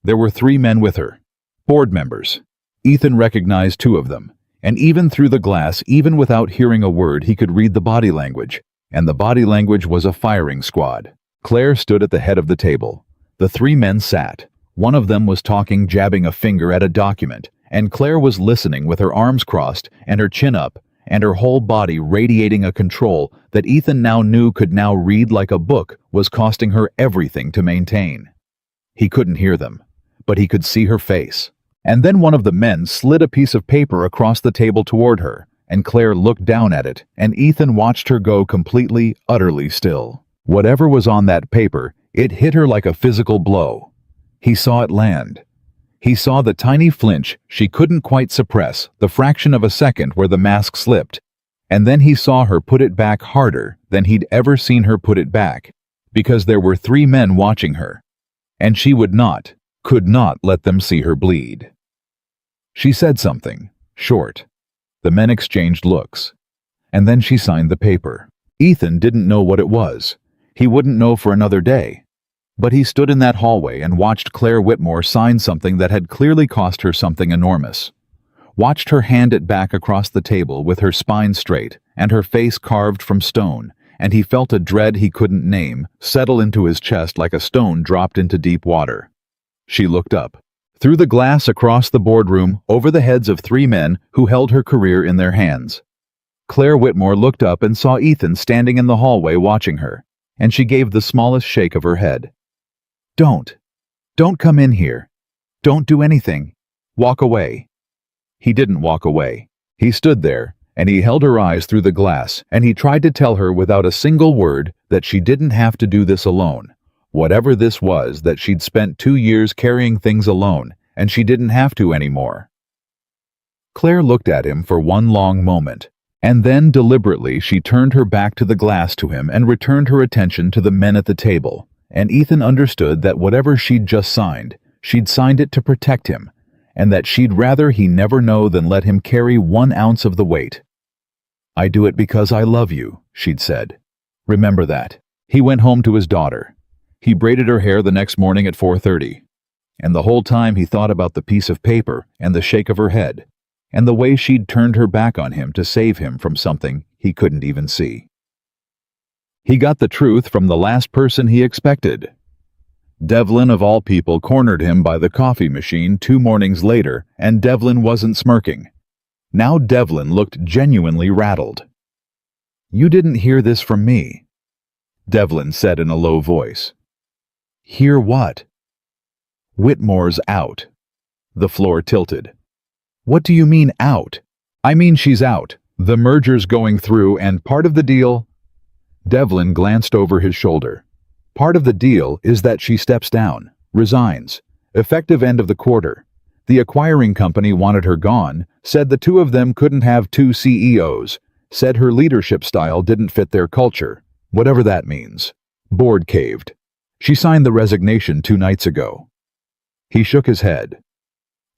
There were 3 men with her, board members. Ethan recognized 2 of them, and even through the glass, even without hearing a word, he could read the body language, and the body language was a firing squad. Claire stood at the head of the table. The 3 men sat. One of them was talking, jabbing a finger at a document, and Claire was listening with her arms crossed and her chin up and her whole body radiating a control that Ethan now knew could now read like a book was costing her everything to maintain. He couldn't hear them, but he could see her face. And then one of the men slid a piece of paper across the table toward her, and Claire looked down at it, and Ethan watched her go completely, utterly still. Whatever was on that paper, it hit her like a physical blow. He saw it land. He saw the tiny flinch she couldn't quite suppress, the fraction of a second where the mask slipped, and then he saw her put it back harder than he'd ever seen her put it back, because there were 3 men watching her, and she could not let them see her bleed. She said something, short. The men exchanged looks, and then she signed the paper. Ethan didn't know what it was. He wouldn't know for another day. But he stood in that hallway and watched Claire Whitmore sign something that had clearly cost her something enormous. Watched her hand it back across the table with her spine straight and her face carved from stone, and he felt a dread he couldn't name settle into his chest like a stone dropped into deep water. She looked up. Through the glass across the boardroom, over the heads of 3 men who held her career in their hands. Claire Whitmore looked up and saw Ethan standing in the hallway watching her, and she gave the smallest shake of her head. Don't come in here. Don't do anything. Walk away. He didn't walk away. He stood there, and he held her eyes through the glass, and he tried to tell her without a single word that she didn't have to do this alone. Whatever this was, that she'd spent 2 years carrying things alone, and she didn't have to anymore. Claire looked at him for one long moment, and then deliberately she turned her back to the glass to him and returned her attention to the men at the table. And Ethan understood that whatever she'd just signed, she'd signed it to protect him, and that she'd rather he never know than let him carry 1 ounce of the weight. I do it because I love you, she'd said. Remember that. He went home to his daughter. He braided her hair the next morning at 4:30. And the whole time he thought about the piece of paper and the shake of her head, and the way she'd turned her back on him to save him from something he couldn't even see. He got the truth from the last person he expected. Devlin, of all people, cornered him by the coffee machine 2 mornings later, and Devlin wasn't smirking. Now Devlin looked genuinely rattled. You didn't hear this from me, Devlin said in a low voice. Hear what? Whitmore's out. The floor tilted. What do you mean out? I mean she's out. The merger's going through, and part of the deal... Devlin glanced over his shoulder. Part of the deal is that she steps down, resigns, effective end of the quarter. The acquiring company wanted her gone, said the 2 of them couldn't have 2 CEOs, said her leadership style didn't fit their culture, whatever that means. Board caved. She signed the resignation 2 nights ago. He shook his head.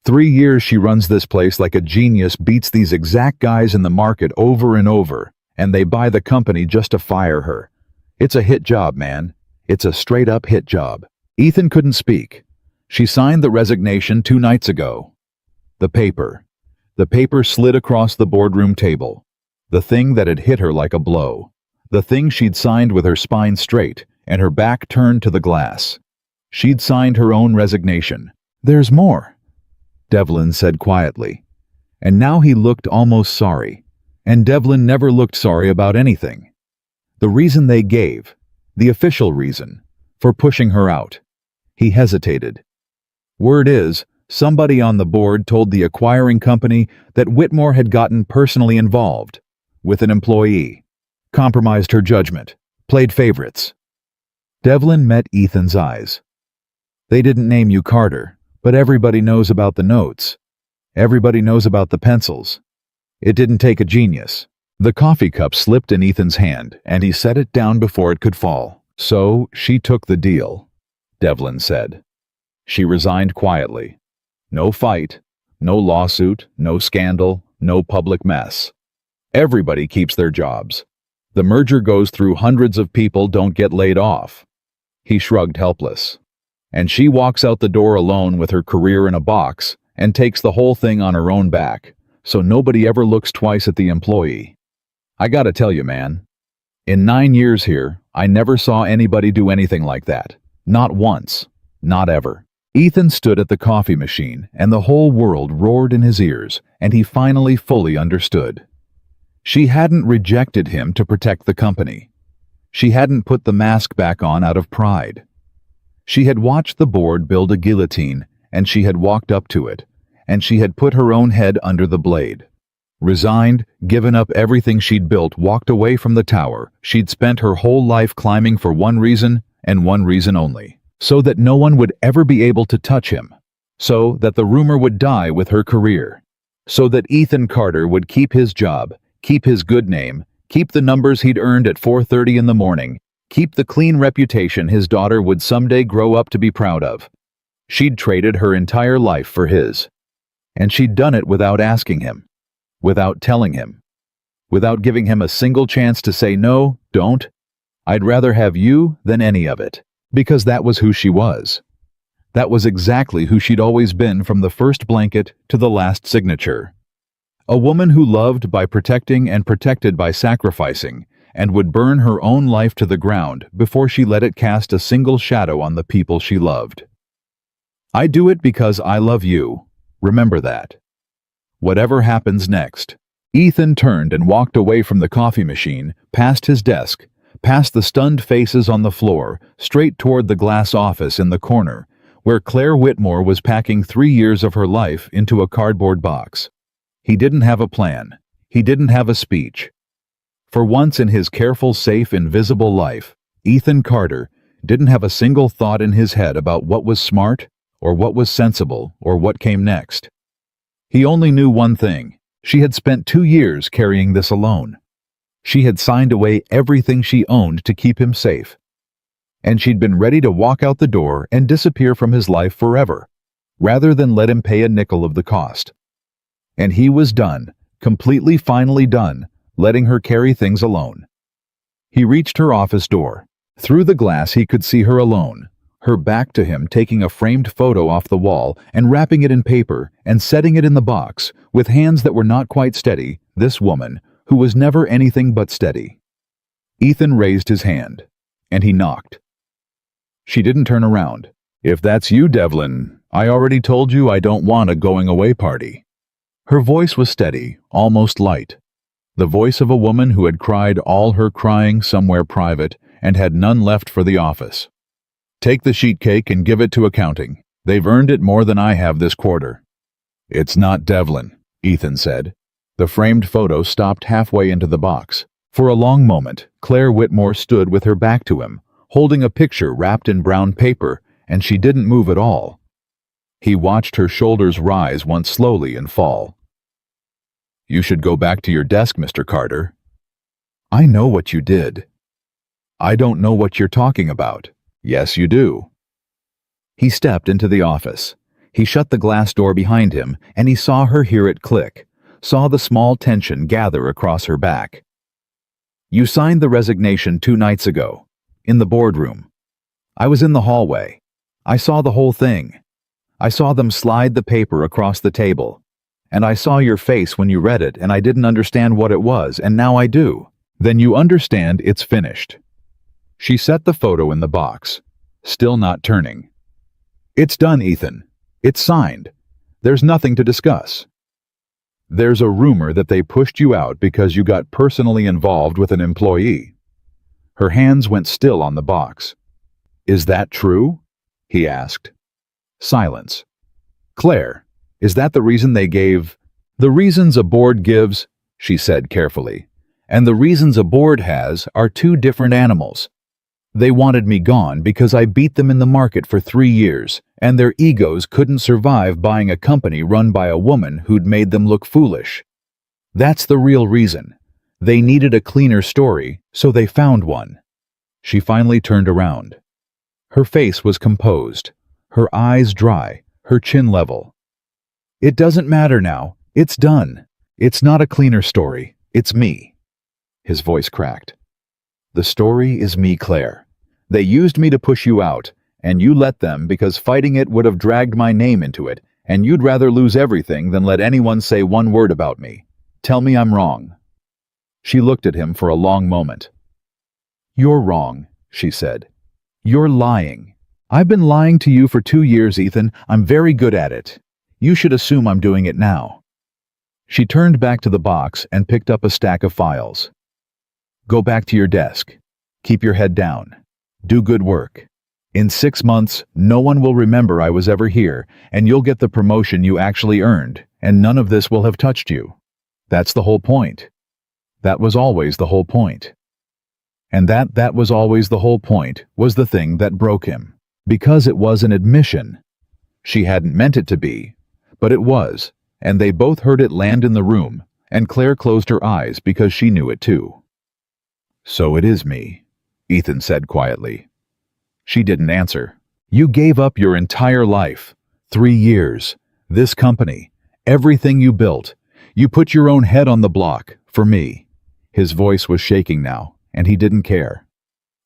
3 years she runs this place like a genius, beats these exact guys in the market over and over, and they buy the company just to fire her. It's a hit job, man. It's a straight-up hit job. Ethan couldn't speak. She signed the resignation 2 nights ago. The paper. The paper slid across the boardroom table. The thing that had hit her like a blow. The thing she'd signed with her spine straight and her back turned to the glass. She'd signed her own resignation. "There's more," Devlin said quietly. And now he looked almost sorry. And Devlin never looked sorry about anything. The reason they gave, the official reason, for pushing her out. He hesitated. Word is, somebody on the board told the acquiring company that Whitmore had gotten personally involved with an employee, compromised her judgment, played favorites. Devlin met Ethan's eyes. "They didn't name you Carter, but everybody knows about the notes. Everybody knows about the pencils. It didn't take a genius." The coffee cup slipped in Ethan's hand, and he set it down before it could fall. "So she took the deal," Devlin said. She resigned quietly. No fight, no lawsuit, no scandal, no public mess. Everybody keeps their jobs. The merger goes through, hundreds of people don't get laid off. He shrugged, helpless. And she walks out the door alone with her career in a box and takes the whole thing on her own back, so nobody ever looks twice at the employee. I gotta tell you, man, in 9 years here, I never saw anybody do anything like that. Not once. Not ever. Ethan stood at the coffee machine, and the whole world roared in his ears, and he finally fully understood. She hadn't rejected him to protect the company. She hadn't put the mask back on out of pride. She had watched the board build a guillotine, and she had walked up to it, and she had put her own head under the blade. Resigned, given up everything she'd built, walked away from the tower she'd spent her whole life climbing for one reason, and one reason only. So that no one would ever be able to touch him. So that the rumor would die with her career. So that Ethan Carter would keep his job, keep his good name, keep the numbers he'd earned at 4:30 in the morning, keep the clean reputation his daughter would someday grow up to be proud of. She'd traded her entire life for his. And she'd done it without asking him, without telling him, without giving him a single chance to say no, don't. I'd rather have you than any of it. Because that was who she was. That was exactly who she'd always been from the first blanket to the last signature. A woman who loved by protecting and protected by sacrificing, and would burn her own life to the ground before she let it cast a single shadow on the people she loved. I do it because I love you. Remember that. Whatever happens next. Ethan turned and walked away from the coffee machine, past his desk, past the stunned faces on the floor, straight toward the glass office in the corner, where Claire Whitmore was packing 3 years of her life into a cardboard box. He didn't have a plan. He didn't have a speech. For once in his careful, safe, invisible life, Ethan Carter didn't have a single thought in his head about what was smart, or what was sensible, or what came next. He only knew one thing. She had spent 2 years carrying this alone. She had signed away everything she owned to keep him safe. And she'd been ready to walk out the door and disappear from his life forever, rather than let him pay a nickel of the cost. And he was done, completely finally done, letting her carry things alone. He reached her office door. Through the glass he could see her alone, her back to him, taking a framed photo off the wall and wrapping it in paper and setting it in the box, with hands that were not quite steady, this woman, who was never anything but steady. Ethan raised his hand, and he knocked. She didn't turn around. "If that's you, Devlin, I already told you I don't want a going-away party." Her voice was steady, almost light. The voice of a woman who had cried all her crying somewhere private and had none left for the office. "Take the sheet cake and give it to accounting. They've earned it more than I have this quarter." "It's not Devlin," Ethan said. The framed photo stopped halfway into the box. For a long moment, Claire Whitmore stood with her back to him, holding a picture wrapped in brown paper, and she didn't move at all. He watched her shoulders rise once slowly and fall. "You should go back to your desk, Mr. Carter." "I know what you did." "I don't know what you're talking about." "Yes, you do." He stepped into the office. He shut the glass door behind him, and he saw her hear it click, saw the small tension gather across her back. "You signed the resignation 2 nights ago, in the boardroom. I was in the hallway. I saw the whole thing. I saw them slide the paper across the table. And I saw your face when you read it, and I didn't understand what it was, and now I do. Then you understand it's finished. She set the photo in the box, still not turning. It's done, Ethan. It's signed. There's nothing to discuss. There's a rumor that they pushed you out because you got personally involved with an employee. Her hands went still on the box. Is that true? He asked. Silence. Claire, is that the reason they gave? The reasons a board gives, she said carefully, and the reasons a board has are two different animals. They wanted me gone because I beat them in the market for 3 years, and their egos couldn't survive buying a company run by a woman who'd made them look foolish. That's the real reason. They needed a cleaner story, so they found one. She finally turned around. Her face was composed, her eyes dry, her chin level. It doesn't matter now. It's done. It's not a cleaner story. It's me. His voice cracked. The story is me, Claire. They used me to push you out, and you let them because fighting it would have dragged my name into it, and you'd rather lose everything than let anyone say one word about me. Tell me I'm wrong. She looked at him for a long moment. You're wrong, she said. You're lying. I've been lying to you for 2 years, Ethan. I'm very good at it. You should assume I'm doing it now. She turned back to the box and picked up a stack of files. Go back to your desk. Keep your head down. Do good work. In 6 months, no one will remember I was ever here, and you'll get the promotion you actually earned, and none of this will have touched you. That's the whole point. That was always the whole point. And that was always the whole point was the thing that broke him. Because it was an admission. She hadn't meant it to be, but it was, and they both heard it land in the room, and Claire closed her eyes because she knew it too. So it is me, Ethan said quietly. She didn't answer. You gave up your entire life, 3 years, this company, everything you built. You put your own head on the block, for me. His voice was shaking now, and he didn't care.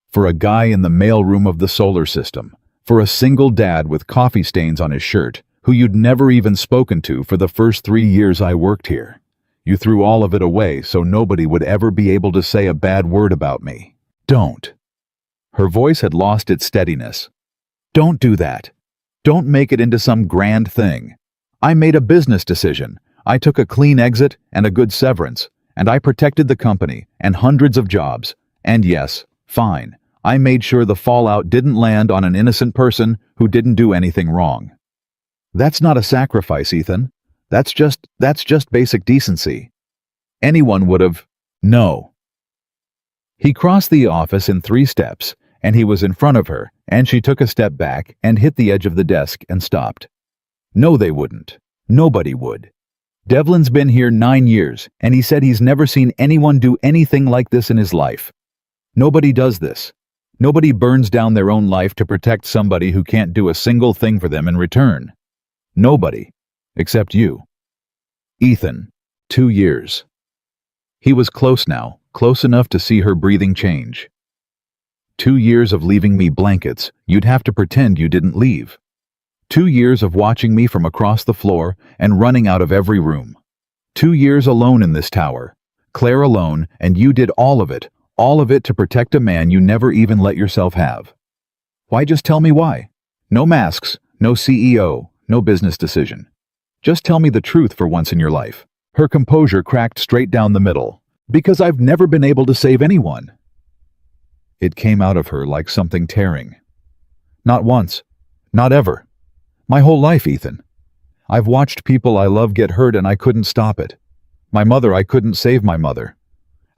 For a guy in the mailroom of the solar system, for a single dad with coffee stains on his shirt, who you'd never even spoken to for the first 3 years I worked here. You threw all of it away so nobody would ever be able to say a bad word about me. Don't. Her voice had lost its steadiness. Don't do that. Don't make it into some grand thing. I made a business decision. I took a clean exit and a good severance, and I protected the company and hundreds of jobs. And yes, fine. I made sure the fallout didn't land on an innocent person who didn't do anything wrong. That's not a sacrifice, Ethan. That's just basic decency. Anyone would have. No. He crossed the office in 3 steps, and he was in front of her, and she took a step back and hit the edge of the desk and stopped. No, they wouldn't. Nobody would. Devlin's been here 9 years, and he said he's never seen anyone do anything like this in his life. Nobody does this. Nobody burns down their own life to protect somebody who can't do a single thing for them in return. Nobody. Except you. Ethan. 2 years. He was close now, close enough to see her breathing change. 2 years of leaving me blankets, you'd have to pretend you didn't leave. 2 years of watching me from across the floor and running out of every room. 2 years alone in this tower. Claire alone, and you did all of it to protect a man you never even let yourself have. Why just tell me why? No masks, no CEO, no business decision. Just tell me the truth for once in your life. Her composure cracked straight down the middle. Because I've never been able to save anyone. It came out of her like something tearing. Not once. Not ever. My whole life, Ethan. I've watched people I love get hurt and I couldn't stop it. My mother, I couldn't save my mother.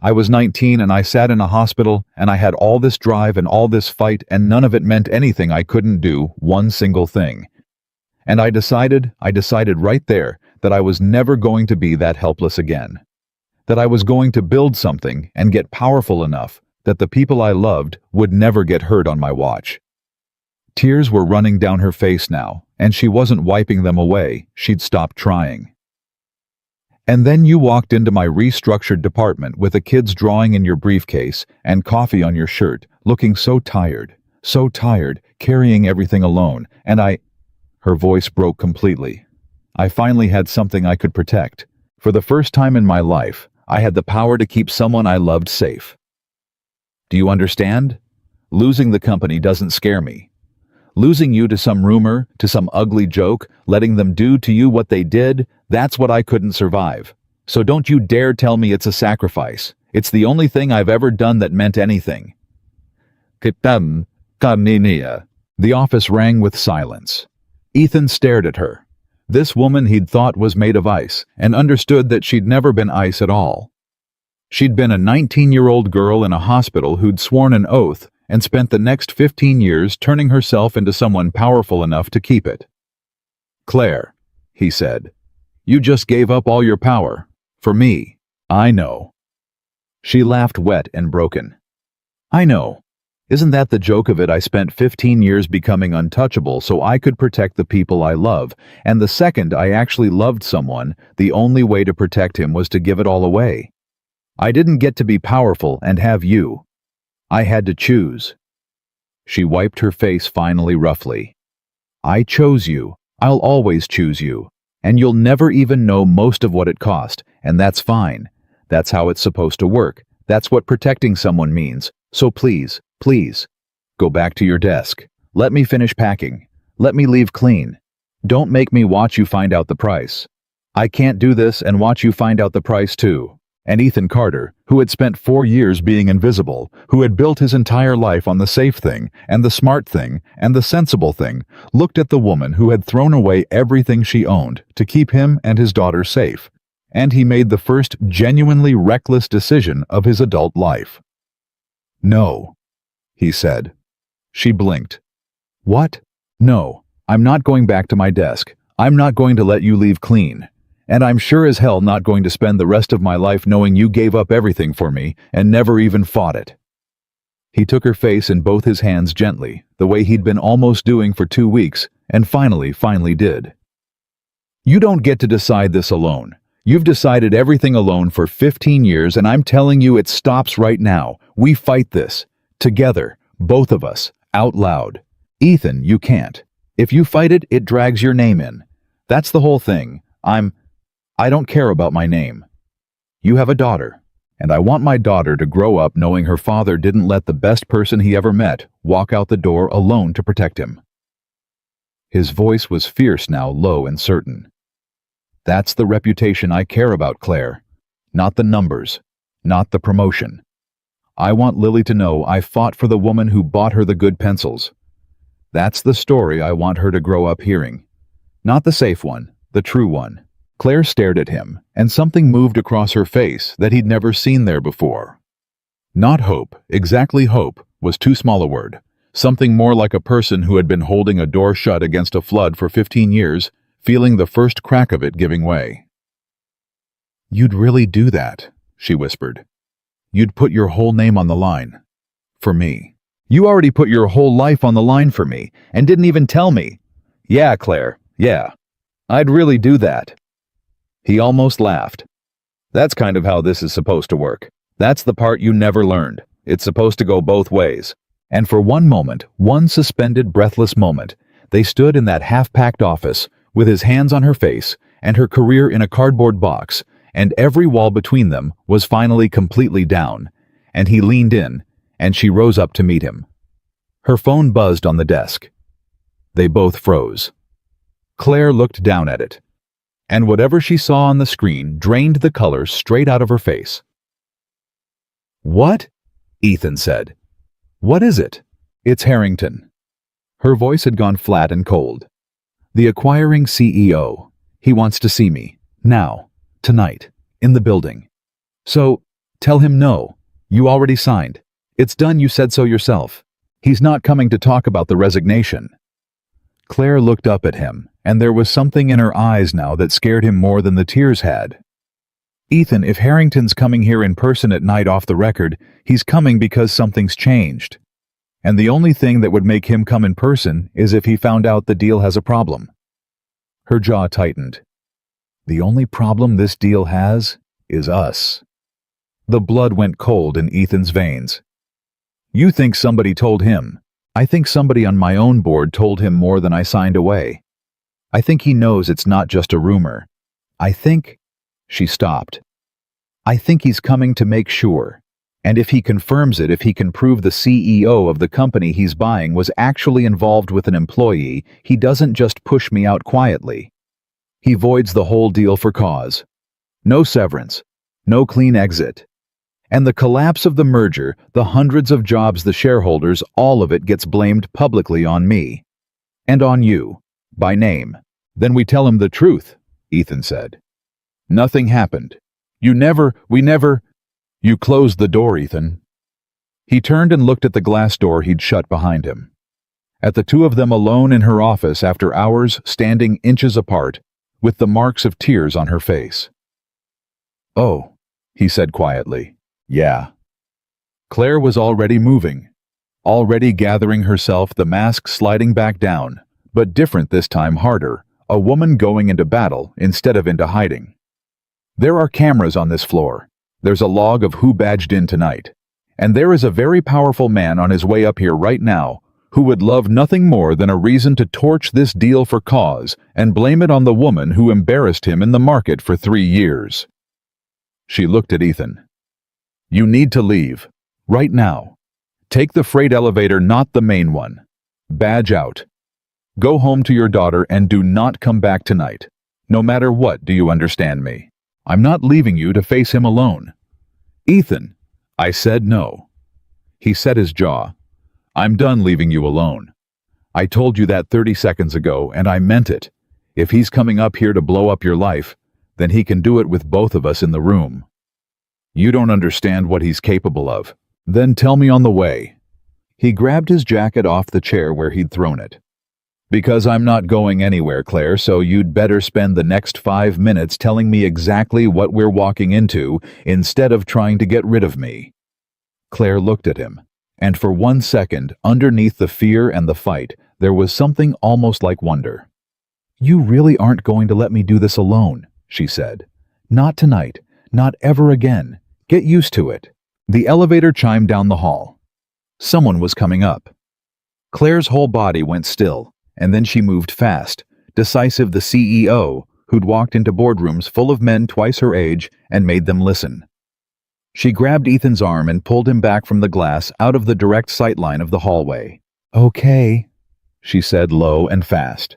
I was 19 and I sat in a hospital and I had all this drive and all this fight and none of it meant anything. I couldn't do one single thing. And I decided right there that I was never going to be that helpless again. That I was going to build something and get powerful enough that the people I loved would never get hurt on my watch. Tears were running down her face now, and she wasn't wiping them away. She'd stopped trying. And then you walked into my restructured department with a kid's drawing in your briefcase and coffee on your shirt, looking so tired, So tired, carrying everything alone, and Her voice broke completely. I finally had something I could protect. For the first time in my life, I had the power to keep someone I loved safe. Do you understand? Losing the company doesn't scare me. Losing you to some rumor, to some ugly joke, letting them do to you what they did, that's what I couldn't survive. So don't you dare tell me it's a sacrifice. It's the only thing I've ever done that meant anything. Kitam, Kaninia. The office rang with silence. Ethan stared at her. This woman he'd thought was made of ice, and understood that she'd never been ice at all. She'd been a 19-year-old girl in a hospital who'd sworn an oath and spent the next 15 years turning herself into someone powerful enough to keep it. Claire, he said, you just gave up all your power. For me. I know. She laughed wet and broken. I know. Isn't that the joke of it? I spent 15 years becoming untouchable so I could protect the people I love, and the second I actually loved someone, the only way to protect him was to give it all away. I didn't get to be powerful and have you. I had to choose. She wiped her face finally roughly. I chose you. I'll always choose you. And you'll never even know most of what it cost, and that's fine. That's how it's supposed to work. That's what protecting someone means. So please, please, go back to your desk. Let me finish packing. Let me leave clean. Don't make me watch you find out the price. I can't do this and watch you find out the price too. And Ethan Carter, who had spent 4 years being invisible, who had built his entire life on the safe thing, and the smart thing, and the sensible thing, looked at the woman who had thrown away everything she owned to keep him and his daughter safe, and he made the first genuinely reckless decision of his adult life. No, he said. She blinked. What? No, I'm not going back to my desk. I'm not going to let you leave clean. And I'm sure as hell not going to spend the rest of my life knowing you gave up everything for me and never even fought it. He took her face in both his hands gently, the way he'd been almost doing for 2 weeks, and finally did. You don't get to decide this alone. You've decided everything alone for 15 years, and I'm telling you it stops right now. We fight this. Together. Both of us. Out loud. Ethan, you can't. If you fight it, it drags your name in. That's the whole thing. I don't care about my name. You have a daughter, and I want my daughter to grow up knowing her father didn't let the best person he ever met walk out the door alone to protect him. His voice was fierce now, low and certain. That's the reputation I care about, Claire. Not the numbers. Not the promotion. I want Lily to know I fought for the woman who bought her the good pencils. That's the story I want her to grow up hearing. Not the safe one, the true one. Claire stared at him, and something moved across her face that he'd never seen there before. Not hope, exactly hope, was too small a word. Something more like a person who had been holding a door shut against a flood for 15 years, feeling the first crack of it giving way. You'd really do that, she whispered. You'd put your whole name on the line. For me. You already put your whole life on the line for me, and didn't even tell me. Yeah, Claire, yeah. I'd really do that. He almost laughed. That's kind of how this is supposed to work. That's the part you never learned. It's supposed to go both ways. And for one moment, one suspended, breathless moment, they stood in that half-packed office, with his hands on her face, and her career in a cardboard box, and every wall between them was finally completely down, and he leaned in, and she rose up to meet him. Her phone buzzed on the desk. They both froze. Claire looked down at it, and whatever she saw on the screen drained the color straight out of her face. What? Ethan said. What is it? It's Harrington. Her voice had gone flat and cold. The acquiring CEO. He wants to see me. Now. Tonight. In the building. So, tell him no. You already signed. It's done, you said so yourself. He's not coming to talk about the resignation. Claire looked up at him, and there was something in her eyes now that scared him more than the tears had. Ethan, if Harrington's coming here in person at night off the record, he's coming because something's changed. And the only thing that would make him come in person is if he found out the deal has a problem. Her jaw tightened. The only problem this deal has is us. The blood went cold in Ethan's veins. You think somebody told him. I think somebody on my own board told him more than I signed away. I think he knows it's not just a rumor. I think—" She stopped. "I think he's coming to make sure. And if he confirms it, if he can prove the CEO of the company he's buying was actually involved with an employee, he doesn't just push me out quietly. He voids the whole deal for cause. No severance. No clean exit. And the collapse of the merger, the hundreds of jobs, the shareholders, all of it gets blamed publicly on me. And on you. By name." "Then we tell him the truth," Ethan said. "Nothing happened. We never—" "You closed the door, Ethan." He turned and looked at the glass door he'd shut behind him. At the two of them alone in her office after hours, standing inches apart, with the marks of tears on her face. "Oh," he said quietly. "Yeah." Claire was already moving, already gathering herself, the mask sliding back down, but different this time, harder, a woman going into battle instead of into hiding. "There are cameras on this floor. There's a log of who badged in tonight. And there is a very powerful man on his way up here right now who would love nothing more than a reason to torch this deal for cause and blame it on the woman who embarrassed him in the market for 3 years." She looked at Ethan. "You need to leave. Right now. Take the freight elevator, not the main one. Badge out. Go home to your daughter and do not come back tonight. No matter what, do you understand me? I'm not leaving you to face him alone." "Ethan," I said no. He set his jaw. "I'm done leaving you alone. I told you that 30 seconds ago, and I meant it. If he's coming up here to blow up your life, then he can do it with both of us in the room. You don't understand what he's capable of. Then tell me on the way." He grabbed his jacket off the chair where he'd thrown it. "Because I'm not going anywhere, Claire, so you'd better spend the next 5 minutes telling me exactly what we're walking into instead of trying to get rid of me." Claire looked at him, and for 1 second, underneath the fear and the fight, there was something almost like wonder. "You really aren't going to let me do this alone," she said. "Not tonight. Not ever again. Get used to it." The elevator chimed down the hall. Someone was coming up. Claire's whole body went still. And then she moved fast, decisive, the CEO, who'd walked into boardrooms full of men twice her age and made them listen. She grabbed Ethan's arm and pulled him back from the glass out of the direct sightline of the hallway. "Okay," she said low and fast.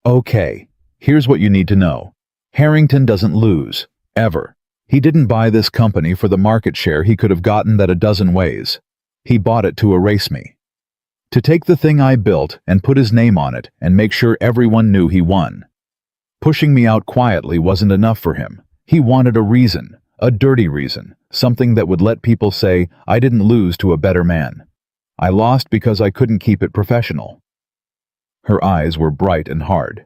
"Okay, here's what you need to know. Harrington doesn't lose. Ever. He didn't buy this company for the market share he could have gotten that a dozen ways. He bought it to erase me. To take the thing I built and put his name on it and make sure everyone knew he won. Pushing me out quietly wasn't enough for him. He wanted a reason, a dirty reason, something that would let people say I didn't lose to a better man. I lost because I couldn't keep it professional." Her eyes were bright and hard.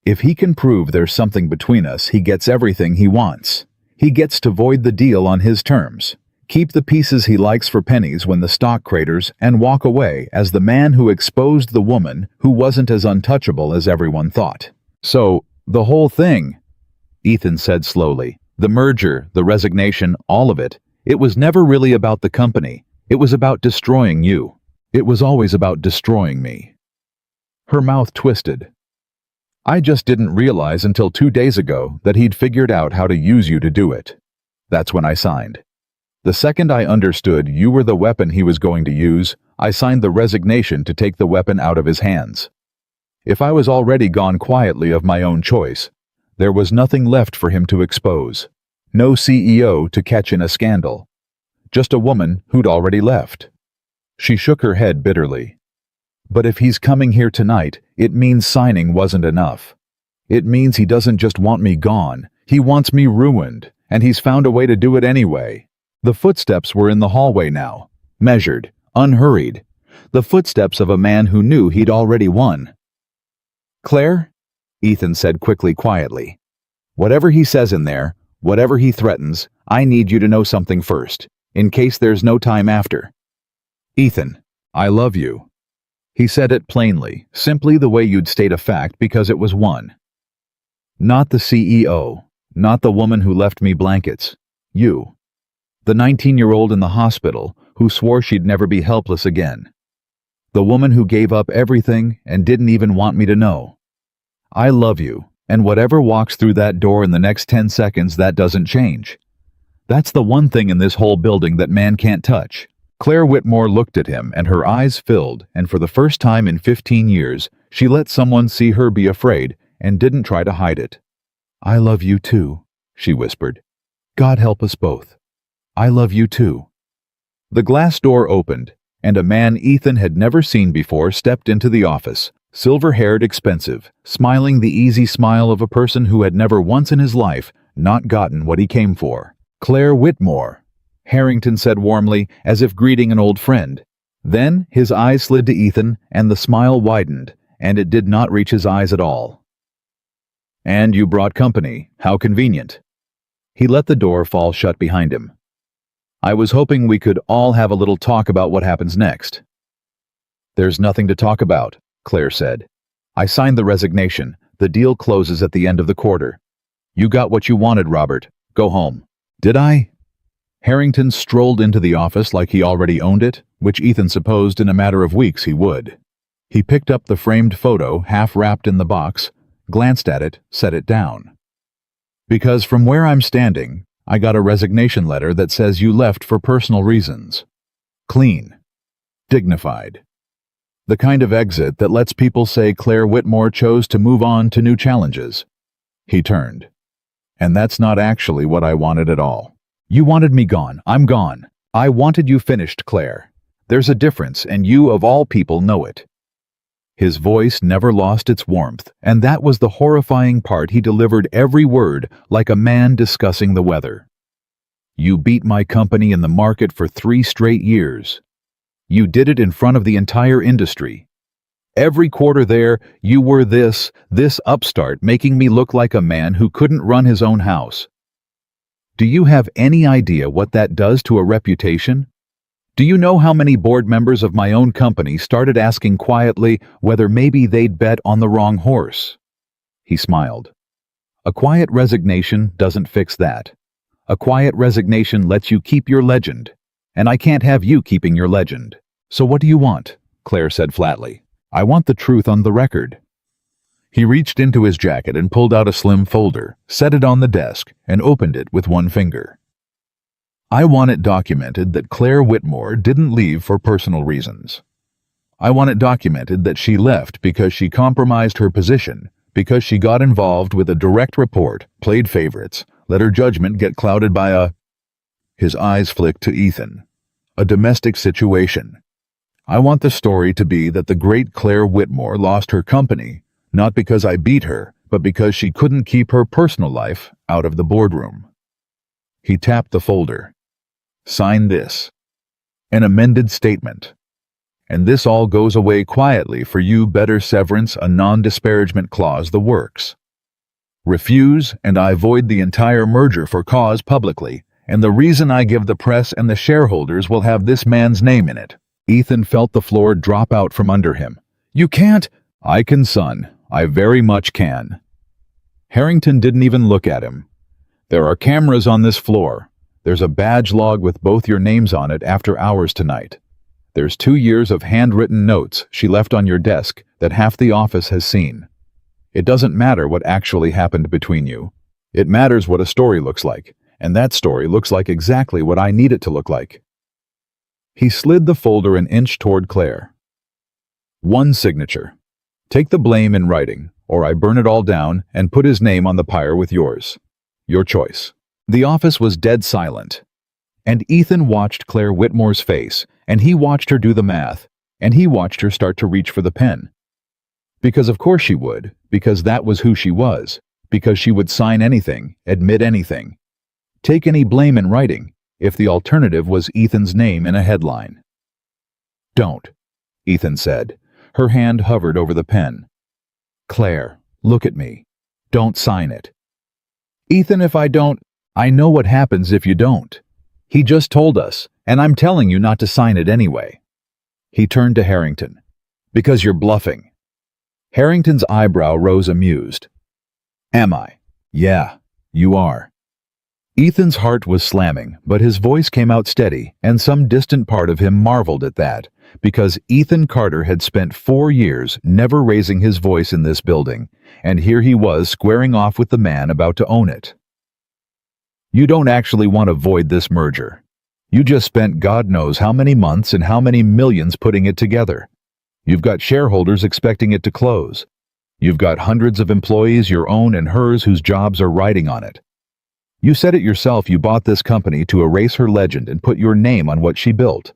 "If he can prove there's something between us, he gets everything he wants. He gets to void the deal on his terms. Keep the pieces he likes for pennies when the stock craters, and walk away as the man who exposed the woman who wasn't as untouchable as everyone thought." "So, the whole thing," Ethan said slowly, "the merger, the resignation, all of it, it was never really about the company. It was about destroying you. It was always about destroying me." Her mouth twisted. "I just didn't realize until 2 days ago that he'd figured out how to use you to do it. That's when I signed. The second I understood you were the weapon he was going to use, I signed the resignation to take the weapon out of his hands. If I was already gone quietly of my own choice, there was nothing left for him to expose. No CEO to catch in a scandal. Just a woman who'd already left." She shook her head bitterly. "But if he's coming here tonight, it means signing wasn't enough. It means he doesn't just want me gone, he wants me ruined, and he's found a way to do it anyway." The footsteps were in the hallway now, measured, unhurried, the footsteps of a man who knew he'd already won. "Claire," Ethan said quickly, quietly, "whatever he says in there, whatever he threatens, I need you to know something first, in case there's no time after. Ethan, I love you." He said it plainly, simply the way you'd state a fact because it was one. "Not the CEO, not the woman who left me blankets. You. The 19-year-old in the hospital who swore she'd never be helpless again. The woman who gave up everything and didn't even want me to know. I love you, and whatever walks through that door in the next 10 seconds, that doesn't change. That's the one thing in this whole building that man can't touch. Claire Whitmore looked at him, and her eyes filled, and for the first time in 15 years, she let someone see her be afraid and didn't try to hide it. I love you too, she whispered. God help us both. I love you too. The glass door opened, and a man Ethan had never seen before stepped into the office, silver-haired, expensive, smiling the easy smile of a person who had never once in his life not gotten what he came for. Claire Whitmore, Harrington said warmly, as if greeting an old friend. Then his eyes slid to Ethan, and the smile widened, and it did not reach his eyes at all. And you brought company. How convenient. He let the door fall shut behind him. I was hoping we could all have a little talk about what happens next. There's nothing to talk about, Claire said. I signed the resignation. The deal closes at the end of the quarter. You got what you wanted, Robert. Go home. Did I? Harrington strolled into the office like he already owned it, which Ethan supposed in a matter of weeks he would. He picked up the framed photo, half wrapped in the box, glanced at it, set it down. Because from where I'm standing, I got a resignation letter that says you left for personal reasons. Clean. Dignified. The kind of exit that lets people say Claire Whitmore chose to move on to new challenges. He turned. And that's not actually what I wanted at all. You wanted me gone. I'm gone. I wanted you finished, Claire. There's a difference, and you, of all people, know it. His voice never lost its warmth, and that was the horrifying part. He delivered every word like a man discussing the weather. You beat my company in the market for 3 straight years. You did it in front of the entire industry. Every quarter there, you were this upstart, making me look like a man who couldn't run his own house. Do you have any idea what that does to a reputation? Do you know how many board members of my own company started asking quietly whether maybe they'd bet on the wrong horse? He smiled. A quiet resignation doesn't fix that. A quiet resignation lets you keep your legend, and I can't have you keeping your legend. So what do you want? Claire said flatly. I want the truth on the record. He reached into his jacket and pulled out a slim folder, set it on the desk, and opened it with one finger. I want it documented that Claire Whitmore didn't leave for personal reasons. I want it documented that she left because she compromised her position, because she got involved with a direct report, played favorites, let her judgment get clouded by a... His eyes flicked to Ethan. A domestic situation. I want the story to be that the great Claire Whitmore lost her company, not because I beat her, but because she couldn't keep her personal life out of the boardroom. He tapped the folder. Sign this. An amended statement. And this all goes away quietly for you, better severance, a non-disparagement clause, the works. Refuse, and I void the entire merger for cause publicly, and the reason I give the press and the shareholders will have this man's name in it. Ethan felt the floor drop out from under him. You can't. I can, son. I very much can. Harrington didn't even look at him. There are cameras on this floor. There's a badge log with both your names on it after hours tonight. There's 2 years of handwritten notes she left on your desk that half the office has seen. It doesn't matter what actually happened between you. It matters what a story looks like, and that story looks like exactly what I need it to look like. He slid the folder an inch toward Claire. One signature. Take the blame in writing, or I burn it all down and put his name on the pyre with yours. Your choice. The office was dead silent, and Ethan watched Claire Whitmore's face, and he watched her do the math, and he watched her start to reach for the pen. Because of course she would, because that was who she was, because she would sign anything, admit anything, take any blame in writing, if the alternative was Ethan's name in a headline. Don't, Ethan said. Her hand hovered over the pen. Claire, look at me. Don't sign it. Ethan, if I don't, I know what happens if you don't. He just told us, and I'm telling you not to sign it anyway. He turned to Harrington. Because you're bluffing. Harrington's eyebrow rose amused. Am I? Yeah, you are. Ethan's heart was slamming, but his voice came out steady, and some distant part of him marveled at that, because Ethan Carter had spent 4 years never raising his voice in this building, and here he was squaring off with the man about to own it. You don't actually want to void this merger. You just spent God knows how many months and how many millions putting it together. You've got shareholders expecting it to close. You've got hundreds of employees, your own and hers, whose jobs are riding on it. You said it yourself, you bought this company to erase her legend and put your name on what she built.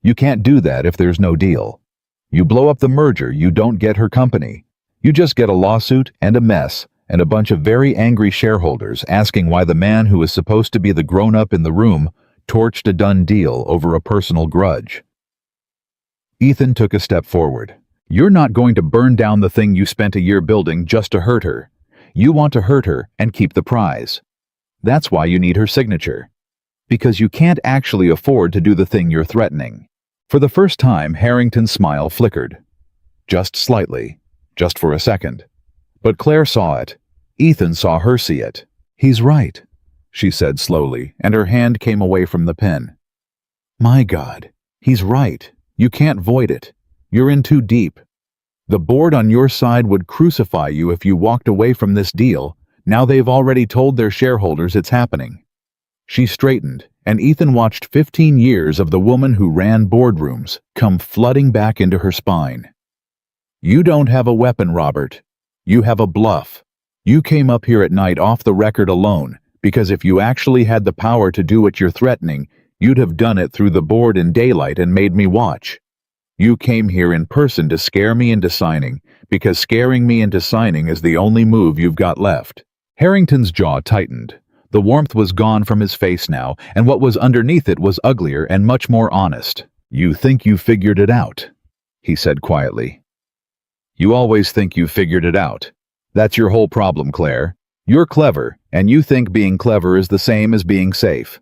You can't do that if there's no deal. You blow up the merger, you don't get her company. You just get a lawsuit and a mess and a bunch of very angry shareholders asking why the man who was supposed to be the grown-up in the room torched a done deal over a personal grudge. Ethan took a step forward. You're not going to burn down the thing you spent a year building just to hurt her. You want to hurt her and keep the prize. That's why you need her signature. Because you can't actually afford to do the thing you're threatening. For the first time, Harrington's smile flickered. Just slightly. Just for a second. But Claire saw it. Ethan saw her see it. He's right, she said slowly, and her hand came away from the pen. My God, he's right. You can't void it. You're in too deep. The board on your side would crucify you if you walked away from this deal. Now they've already told their shareholders it's happening. She straightened, and Ethan watched 15 years of the woman who ran boardrooms come flooding back into her spine. You don't have a weapon, Robert. You have a bluff. You came up here at night off the record alone, because if you actually had the power to do what you're threatening, you'd have done it through the board in daylight and made me watch. You came here in person to scare me into signing, because scaring me into signing is the only move you've got left. Harrington's jaw tightened. The warmth was gone from his face now, and what was underneath it was uglier and much more honest. You think you figured it out, he said quietly. You always think you figured it out. That's your whole problem, Claire. You're clever, and you think being clever is the same as being safe.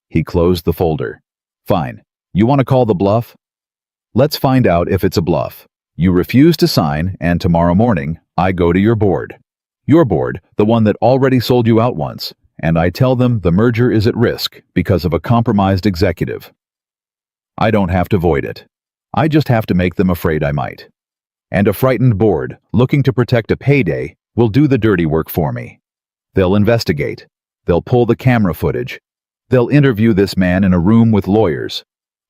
He closed the folder. Fine. You want to call the bluff? Let's find out if it's a bluff. You refuse to sign, and tomorrow morning, I go to your board. Your board, the one that already sold you out once, and I tell them the merger is at risk because of a compromised executive. I don't have to void it. I just have to make them afraid I might. And a frightened board, looking to protect a payday, will do the dirty work for me. They'll investigate. They'll pull the camera footage. They'll interview this man in a room with lawyers.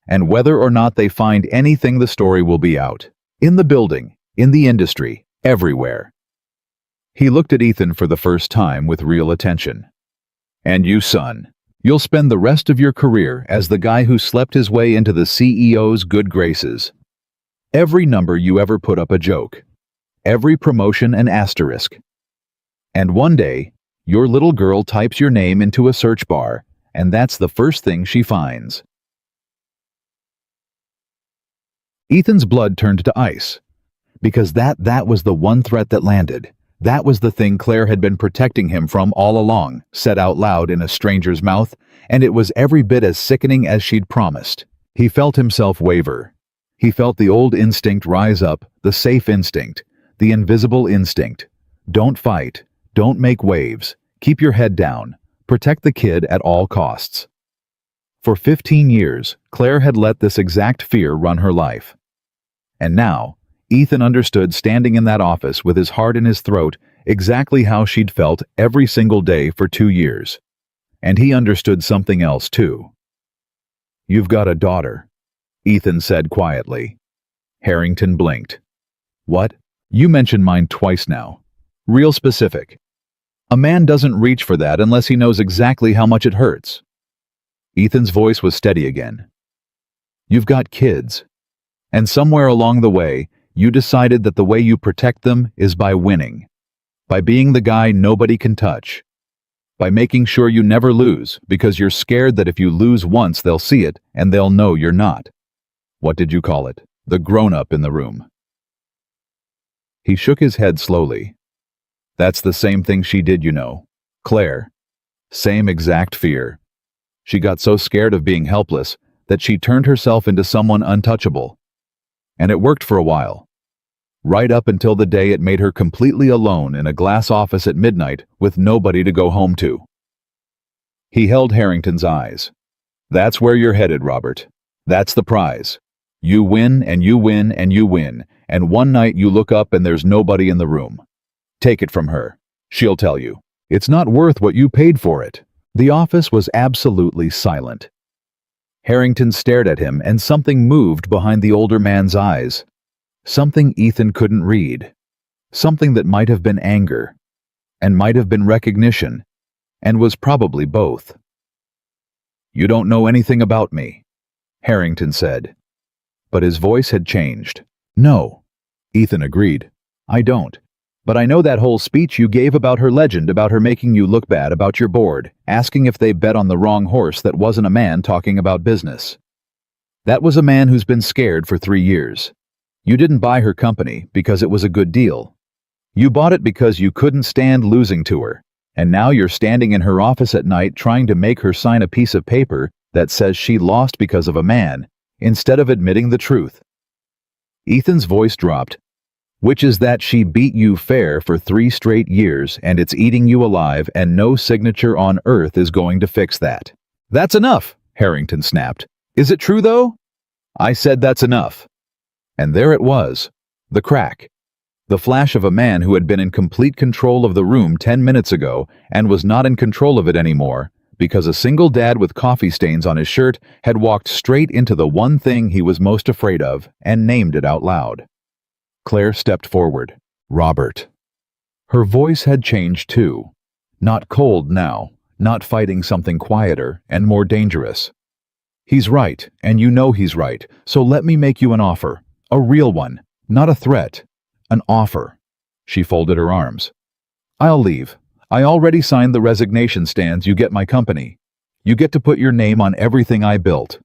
And whether or not they find anything, the story will be out. In the building, in the industry, everywhere. He looked at Ethan for the first time with real attention. And you, son, you'll spend the rest of your career as the guy who slept his way into the CEO's good graces. Every number you ever put up a joke. Every promotion an asterisk. And one day, your little girl types your name into a search bar, and that's the first thing she finds. Ethan's blood turned to ice. Because that was the one threat that landed. That was the thing Claire had been protecting him from all along, said out loud in a stranger's mouth, and it was every bit as sickening as she'd promised. He felt himself waver. He felt the old instinct rise up, the safe instinct, the invisible instinct. Don't fight. Don't make waves. Keep your head down. Protect the kid at all costs. For 15 years, Claire had let this exact fear run her life. And now, Ethan understood, standing in that office with his heart in his throat, exactly how she'd felt every single day for 2 years. And he understood something else, too. You've got a daughter, Ethan said quietly. Harrington blinked. What? You mentioned mine twice now. Real specific. A man doesn't reach for that unless he knows exactly how much it hurts. Ethan's voice was steady again. You've got kids. And somewhere along the way, you decided that the way you protect them is by winning. By being the guy nobody can touch. By making sure you never lose, because you're scared that if you lose once they'll see it and they'll know you're not. What did you call it? The grown-up in the room. He shook his head slowly. That's the same thing she did, you know. Claire. Same exact fear. She got so scared of being helpless that she turned herself into someone untouchable. And it worked for a while. Right up until the day it made her completely alone in a glass office at midnight with nobody to go home to. He held Harrington's eyes. That's where you're headed, Robert. That's the prize. You win and you win and you win, and one night you look up and there's nobody in the room. Take it from her. She'll tell you. It's not worth what you paid for it. The office was absolutely silent. Harrington stared at him, and something moved behind the older man's eyes. Something Ethan couldn't read. Something that might have been anger, and might have been recognition, and was probably both. You don't know anything about me, Harrington said. But his voice had changed. No, Ethan agreed. I don't. But I know that whole speech you gave about her legend, about her making you look bad, about your board, asking if they bet on the wrong horse. That wasn't a man talking about business. That was a man who's been scared for 3 years. You didn't buy her company because it was a good deal. You bought it because you couldn't stand losing to her, and now you're standing in her office at night trying to make her sign a piece of paper that says she lost because of a man, instead of admitting the truth. Ethan's voice dropped. Which is that she beat you fair for 3 straight years, and it's eating you alive, and no signature on earth is going to fix that. That's enough, Harrington snapped. Is it true, though? I said that's enough. And there it was, the crack. The flash of a man who had been in complete control of the room 10 minutes ago and was not in control of it anymore because a single dad with coffee stains on his shirt had walked straight into the one thing he was most afraid of and named it out loud. Claire stepped forward. Robert. Her voice had changed too. Not cold now, not fighting something quieter and more dangerous. He's right, and you know he's right, so let me make you an offer. A real one, not a threat. An offer. She folded her arms. I'll leave. I already signed the resignation stands. You get my company. You get to put your name on everything I built.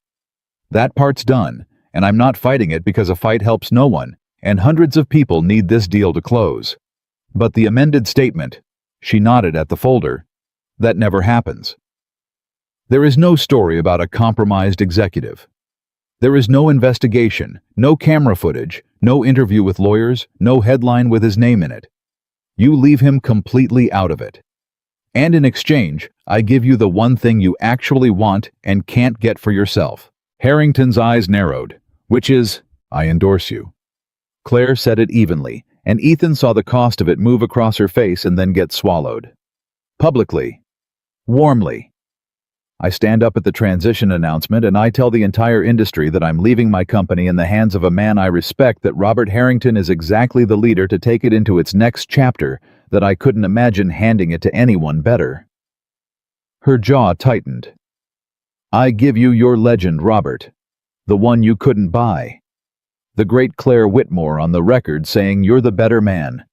That part's done, and I'm not fighting it because a fight helps no one, and hundreds of people need this deal to close. But the amended statement, she nodded at the folder, that never happens. There is no story about a compromised executive. There is no investigation, no camera footage, no interview with lawyers, no headline with his name in it. You leave him completely out of it. And in exchange, I give you the one thing you actually want and can't get for yourself. Harrington's eyes narrowed, which is, I endorse you. Claire said it evenly, and Ethan saw the cost of it move across her face and then get swallowed. Publicly. Warmly. I stand up at the transition announcement and I tell the entire industry that I'm leaving my company in the hands of a man I respect, that Robert Harrington is exactly the leader to take it into its next chapter, that I couldn't imagine handing it to anyone better. Her jaw tightened. I give you your legend, Robert. The one you couldn't buy. The great Claire Whitmore on the record saying you're the better man.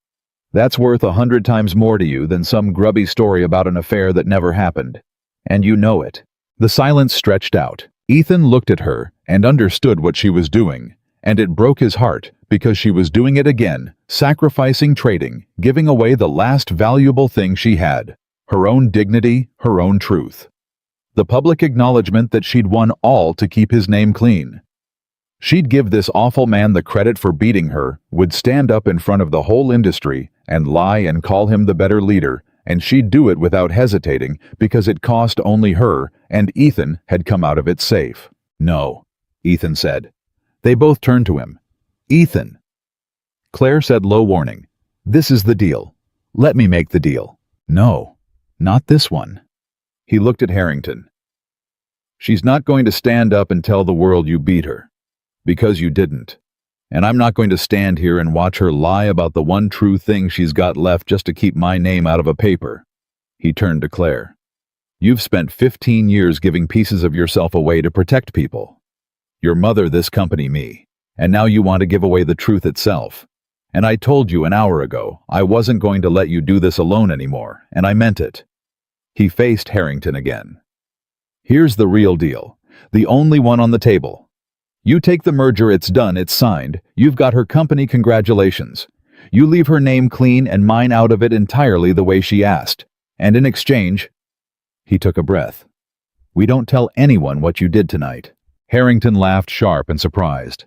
That's worth 100 times more to you than some grubby story about an affair that never happened. And you know it. The silence stretched out. Ethan looked at her and understood what she was doing, and it broke his heart because she was doing it again, sacrificing, trading, giving away the last valuable thing she had, her own dignity, her own truth. The public acknowledgement that she'd won all to keep his name clean. She'd give this awful man the credit for beating her, would stand up in front of the whole industry and lie and call him the better leader, and she'd do it without hesitating because it cost only her, and Ethan had come out of it safe. No, Ethan said. They both turned to him. Ethan. Claire said, low warning. This is the deal. Let me make the deal. No, not this one. He looked at Harrington. She's not going to stand up and tell the world you beat her. Because you didn't. And I'm not going to stand here and watch her lie about the one true thing she's got left just to keep my name out of a paper. He turned to Claire. You've spent 15 years giving pieces of yourself away to protect people. Your mother, this company, me. And now you want to give away the truth itself. And I told you an hour ago I wasn't going to let you do this alone anymore, and I meant it. He faced Harrington again. Here's the real deal. The only one on the table. You take the merger, it's done, it's signed. You've got her company, congratulations. You leave her name clean and mine out of it entirely the way she asked. And in exchange, he took a breath. We don't tell anyone what you did tonight. Harrington laughed sharp and surprised.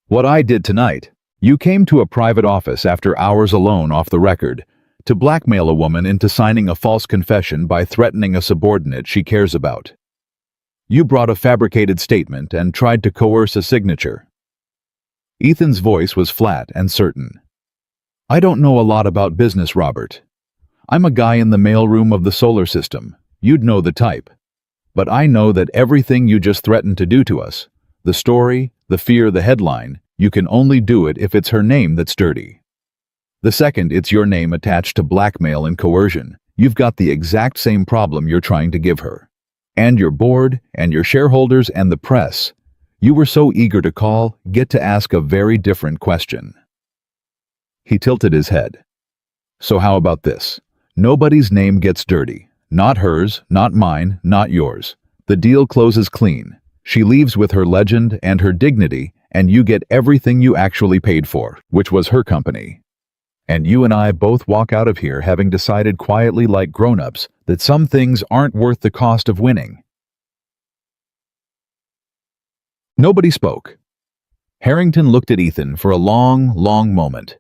What I did tonight? You came to a private office after hours alone off the record, To blackmail a woman into signing a false confession by threatening a subordinate she cares about. You brought a fabricated statement and tried to coerce a signature. Ethan's voice was flat and certain. I don't know a lot about business, Robert. I'm a guy in the mailroom of the solar system. You'd know the type. But I know that everything you just threatened to do to us, the story, the fear, the headline, you can only do it if it's her name that's dirty. The second it's your name attached to blackmail and coercion, you've got the exact same problem you're trying to give her. And your board, and your shareholders, and the press. You were so eager to get to ask a very different question. He tilted his head. So how about this? Nobody's name gets dirty. Not hers, not mine, not yours. The deal closes clean. She leaves with her legend and her dignity, and you get everything you actually paid for, which was her company. And you and I both walk out of here having decided quietly like grown-ups that some things aren't worth the cost of winning. Nobody spoke. Harrington looked at Ethan for a long, long moment.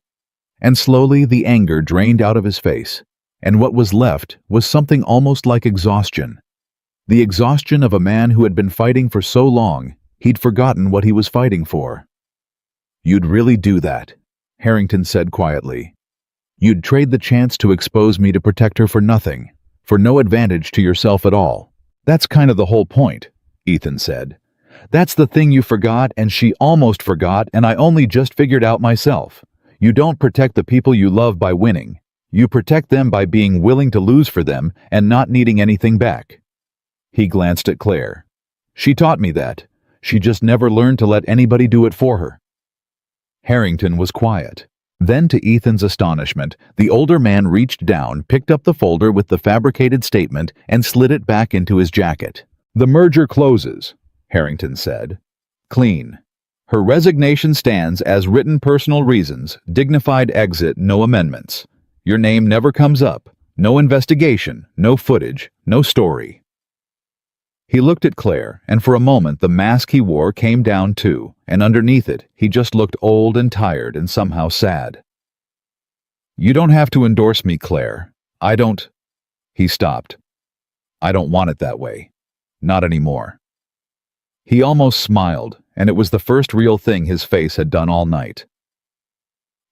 And slowly the anger drained out of his face, and what was left was something almost like exhaustion. The exhaustion of a man who had been fighting for so long, he'd forgotten what he was fighting for. You'd really do that, Harrington said quietly. You'd trade the chance to expose me to protect her for nothing, for no advantage to yourself at all. That's kind of the whole point, Ethan said. That's the thing you forgot and she almost forgot and I only just figured out myself. You don't protect the people you love by winning. You protect them by being willing to lose for them and not needing anything back. He glanced at Claire. She taught me that. She just never learned to let anybody do it for her. Harrington was quiet. Then, to Ethan's astonishment, the older man reached down, picked up the folder with the fabricated statement, and slid it back into his jacket. The merger closes, Harrington said. Clean. Her resignation stands as written personal reasons, dignified exit, no amendments. Your name never comes up. No investigation, no footage, no story. He looked at Claire, and for a moment the mask he wore came down too, and underneath it he just looked old and tired and somehow sad. You don't have to endorse me, Claire. I don't... He stopped. I don't want it that way. Not anymore. He almost smiled, and it was the first real thing his face had done all night.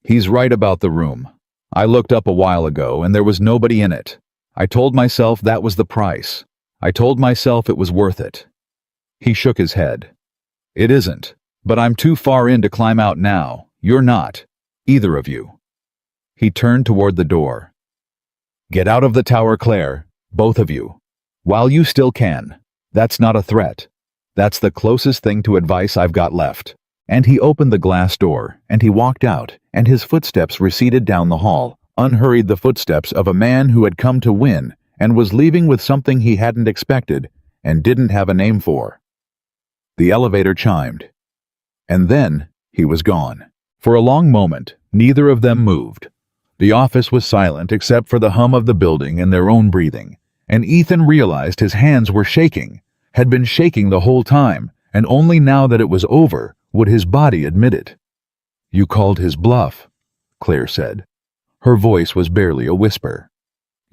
He's right about the room. I looked up a while ago and there was nobody in it. I told myself that was the price. I told myself it was worth it. He shook his head. It isn't, but I'm too far in to climb out now. You're not. Either of you. He turned toward the door. Get out of the tower, Claire. Both of you. While you still can. That's not a threat. That's the closest thing to advice I've got left. And he opened the glass door, and he walked out, and his footsteps receded down the hall, unhurried the footsteps of a man who had come to win, and was leaving with something he hadn't expected, and didn't have a name for. The elevator chimed. And then he was gone. For a long moment, neither of them moved. The office was silent except for the hum of the building and their own breathing, and Ethan realized his hands were shaking, had been shaking the whole time, and only now that it was over would his body admit it. You called his bluff, Claire said. Her voice was barely a whisper.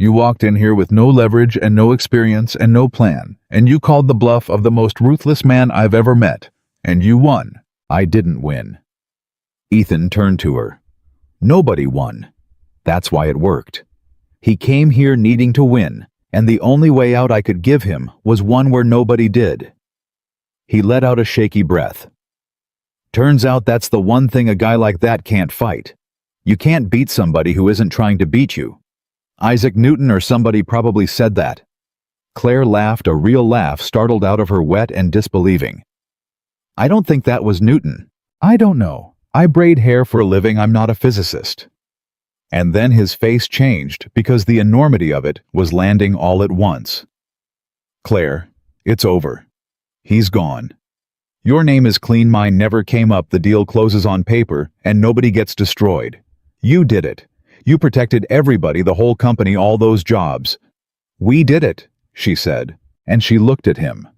You walked in here with no leverage and no experience and no plan, and you called the bluff of the most ruthless man I've ever met, and you won. I didn't win. Ethan turned to her. Nobody won. That's why it worked. He came here needing to win, and the only way out I could give him was one where nobody did. He let out a shaky breath. Turns out that's the one thing a guy like that can't fight. You can't beat somebody who isn't trying to beat you. Isaac Newton or somebody probably said that. Claire laughed, a real laugh startled out of her wet and disbelieving. I don't think that was Newton. I don't know. I braid hair for a living, I'm not a physicist. And then his face changed because the enormity of it was landing all at once. Claire, it's over. He's gone. Your name is clean, mine never came up, the deal closes on paper, and nobody gets destroyed. You did it. You protected everybody, the whole company, all those jobs. We did it, she said, and she looked at him.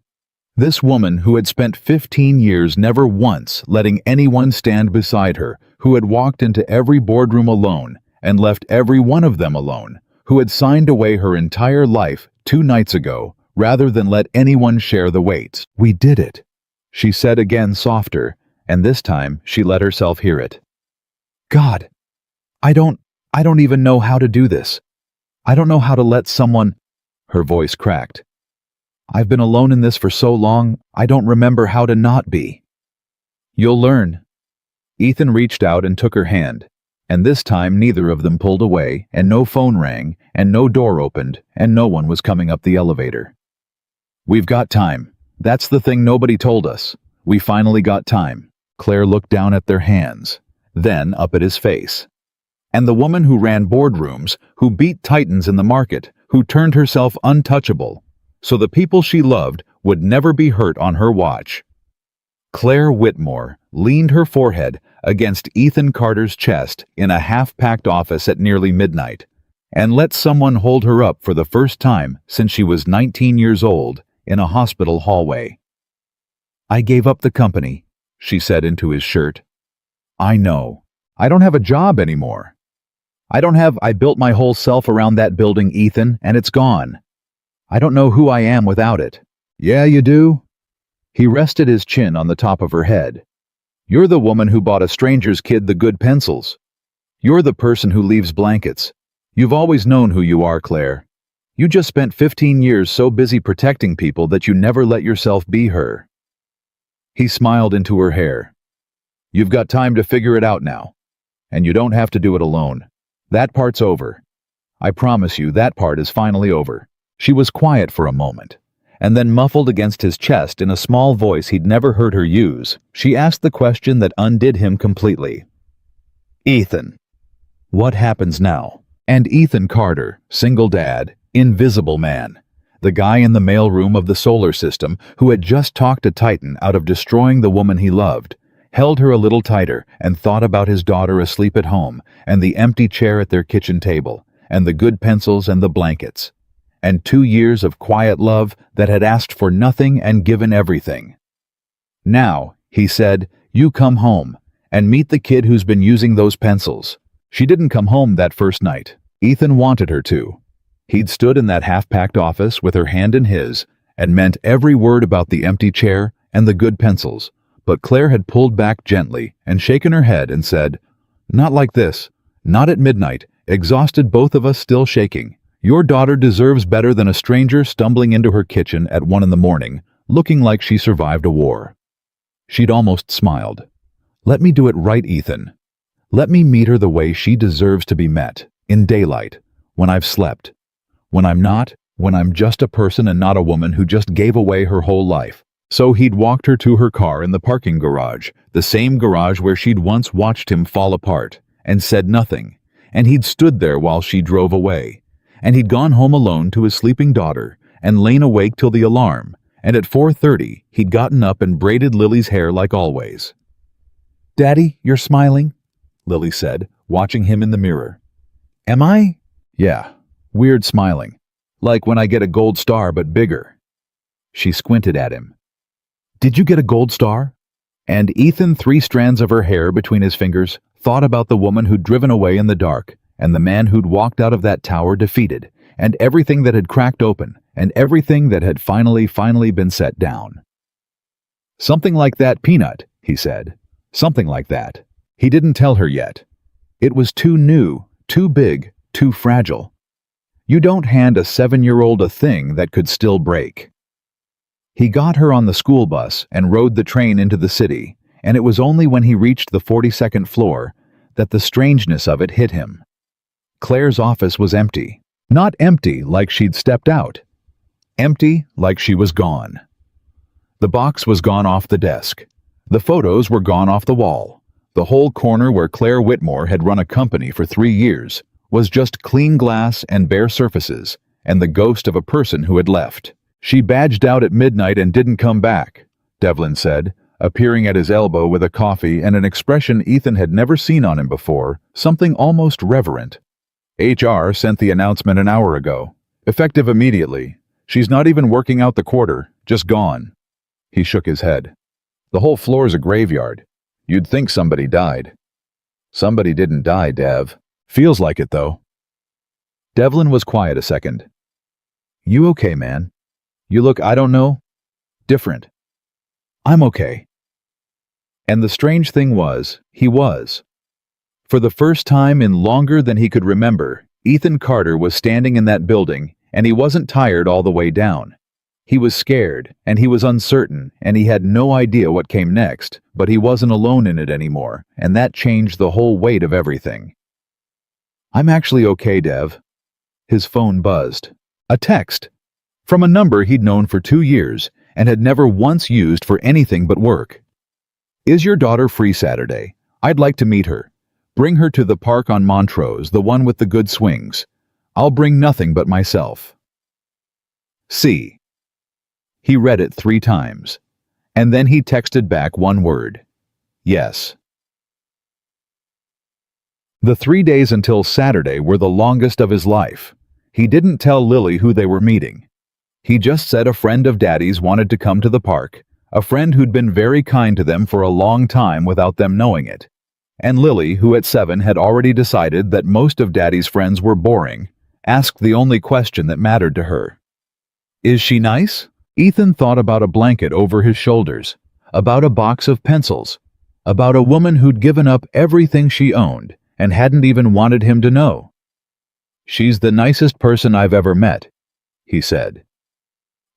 This woman who had spent 15 years never once letting anyone stand beside her, who had walked into every boardroom alone, and left every one of them alone, who had signed away her entire life 2 nights ago, rather than let anyone share the weight. "We did it," she said again, softer, and this time she let herself hear it. "God, I don't even know how to do this. I don't know how to let someone—" Her voice cracked. "I've been alone in this for so long, I don't remember how to not be." "You'll learn." Ethan reached out and took her hand, and this time neither of them pulled away, and no phone rang, and no door opened, and no one was coming up the elevator. "We've got time. That's the thing nobody told us. We finally got time." Claire looked down at their hands, then up at his face. "And the woman who ran boardrooms, who beat titans in the market, who turned herself untouchable, so the people she loved would never be hurt on her watch." Claire Whitmore leaned her forehead against Ethan Carter's chest in a half-packed office at nearly midnight, and let someone hold her up for the first time since she was 19 years old in a hospital hallway. "I gave up the company," she said into his shirt. "I know. I don't have a job anymore. I built my whole self around that building, Ethan, and it's gone. I don't know who I am without it." "Yeah, you do?" He rested his chin on the top of her head. "You're the woman who bought a stranger's kid the good pencils. You're the person who leaves blankets. You've always known who you are, Claire. You just spent 15 years so busy protecting people that you never let yourself be her." He smiled into her hair. "You've got time to figure it out now. And you don't have to do it alone. That part's over. I promise you that part is finally over." She was quiet for a moment, and then muffled against his chest in a small voice he'd never heard her use, she asked the question that undid him completely. "Ethan, what happens now?" And Ethan Carter, single dad, invisible man, the guy in the mailroom of the solar system who had just talked a Titan out of destroying the woman he loved, held her a little tighter and thought about his daughter asleep at home, and the empty chair at their kitchen table, and the good pencils and the blankets, and 2 years of quiet love that had asked for nothing and given everything. "Now," he said, "you come home, and meet the kid who's been using those pencils." She didn't come home that first night. Ethan wanted her to. He'd stood in that half-packed office with her hand in his, and meant every word about the empty chair and the good pencils, but Claire had pulled back gently and shaken her head and said, "Not like this. Not at midnight, exhausted, both of us still shaking. Your daughter deserves better than a stranger stumbling into her kitchen at 1 in the morning, looking like she survived a war." She'd almost smiled. "Let me do it right, Ethan. Let me meet her the way she deserves to be met, in daylight, when I've slept. When I'm just a person and not a woman who just gave away her whole life." So he'd walked her to her car in the parking garage, the same garage where she'd once watched him fall apart, and said nothing, and he'd stood there while she drove away, and he'd gone home alone to his sleeping daughter, and lain awake till the alarm, and at 4:30 he'd gotten up and braided Lily's hair like always. "Daddy, you're smiling," Lily said, watching him in the mirror. "Am I?" "Yeah, weird smiling. Like when I get a gold star but bigger." She squinted at him. "Did you get a gold star?" And Ethan, 3 strands of her hair between his fingers, thought about the woman who'd driven away in the dark, and the man who'd walked out of that tower defeated, and everything that had cracked open, and everything that had finally been set down. "Something like that, Peanut," he said. "Something like that." He didn't tell her yet. It was too new, too big, too fragile. You don't hand a 7-year-old a thing that could still break. He got her on the school bus and rode the train into the city, and it was only when he reached the 42nd floor that the strangeness of it hit him. Claire's office was empty. Not empty like she'd stepped out. Empty like she was gone. The box was gone off the desk. The photos were gone off the wall. The whole corner where Claire Whitmore had run a company for 3 years was just clean glass and bare surfaces, and the ghost of a person who had left. "She badged out at midnight and didn't come back," Devlin said, appearing at his elbow with a coffee and an expression Ethan had never seen on him before, something almost reverent. "HR sent the announcement an hour ago. Effective immediately. She's not even working out the quarter, just gone." He shook his head. "The whole floor's a graveyard. You'd think somebody died." "Somebody didn't die, Dev," Feels like it, though. Devlin was quiet a second. You okay, man? You look, I don't know, different. I'm okay. And the strange thing was, he was. For the first time in longer than he could remember, Ethan Carter was standing in that building, and he wasn't tired all the way down. He was scared, and he was uncertain, and he had no idea what came next, but he wasn't alone in it anymore, and that changed the whole weight of everything. I'm actually okay, Dev. His phone buzzed. A text. From a number he'd known for 2 years, and had never once used for anything but work. Is your daughter free Saturday? I'd like to meet her. Bring her to the park on Montrose, the one with the good swings. I'll bring nothing but myself. C. He read it 3 times, and then he texted back one word. Yes. The 3 days until Saturday were the longest of his life. He didn't tell Lily who they were meeting. He just said a friend of Daddy's wanted to come to the park, a friend who'd been very kind to them for a long time without them knowing it. And Lily, who at 7 had already decided that most of Daddy's friends were boring, asked the only question that mattered to her. Is she nice? Ethan thought about a blanket over his shoulders, about a box of pencils, about a woman who'd given up everything she owned and hadn't even wanted him to know. She's the nicest person I've ever met, he said.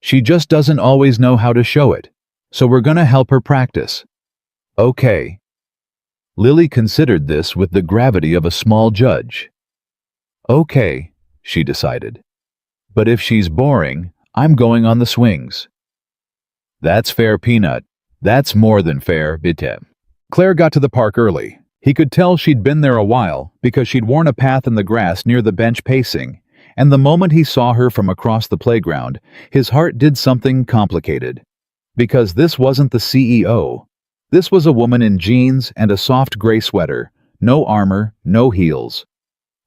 She just doesn't always know how to show it, so we're gonna help her practice. Okay. Lily considered this with the gravity of a small judge. Okay, she decided. But if she's boring, I'm going on the swings. That's fair, Peanut. That's more than fair, Bitem. Claire got to the park early. He could tell she'd been there a while because she'd worn a path in the grass near the bench pacing, and the moment he saw her from across the playground, his heart did something complicated. Because this wasn't the CEO. This was a woman in jeans and a soft gray sweater, no armor, no heels.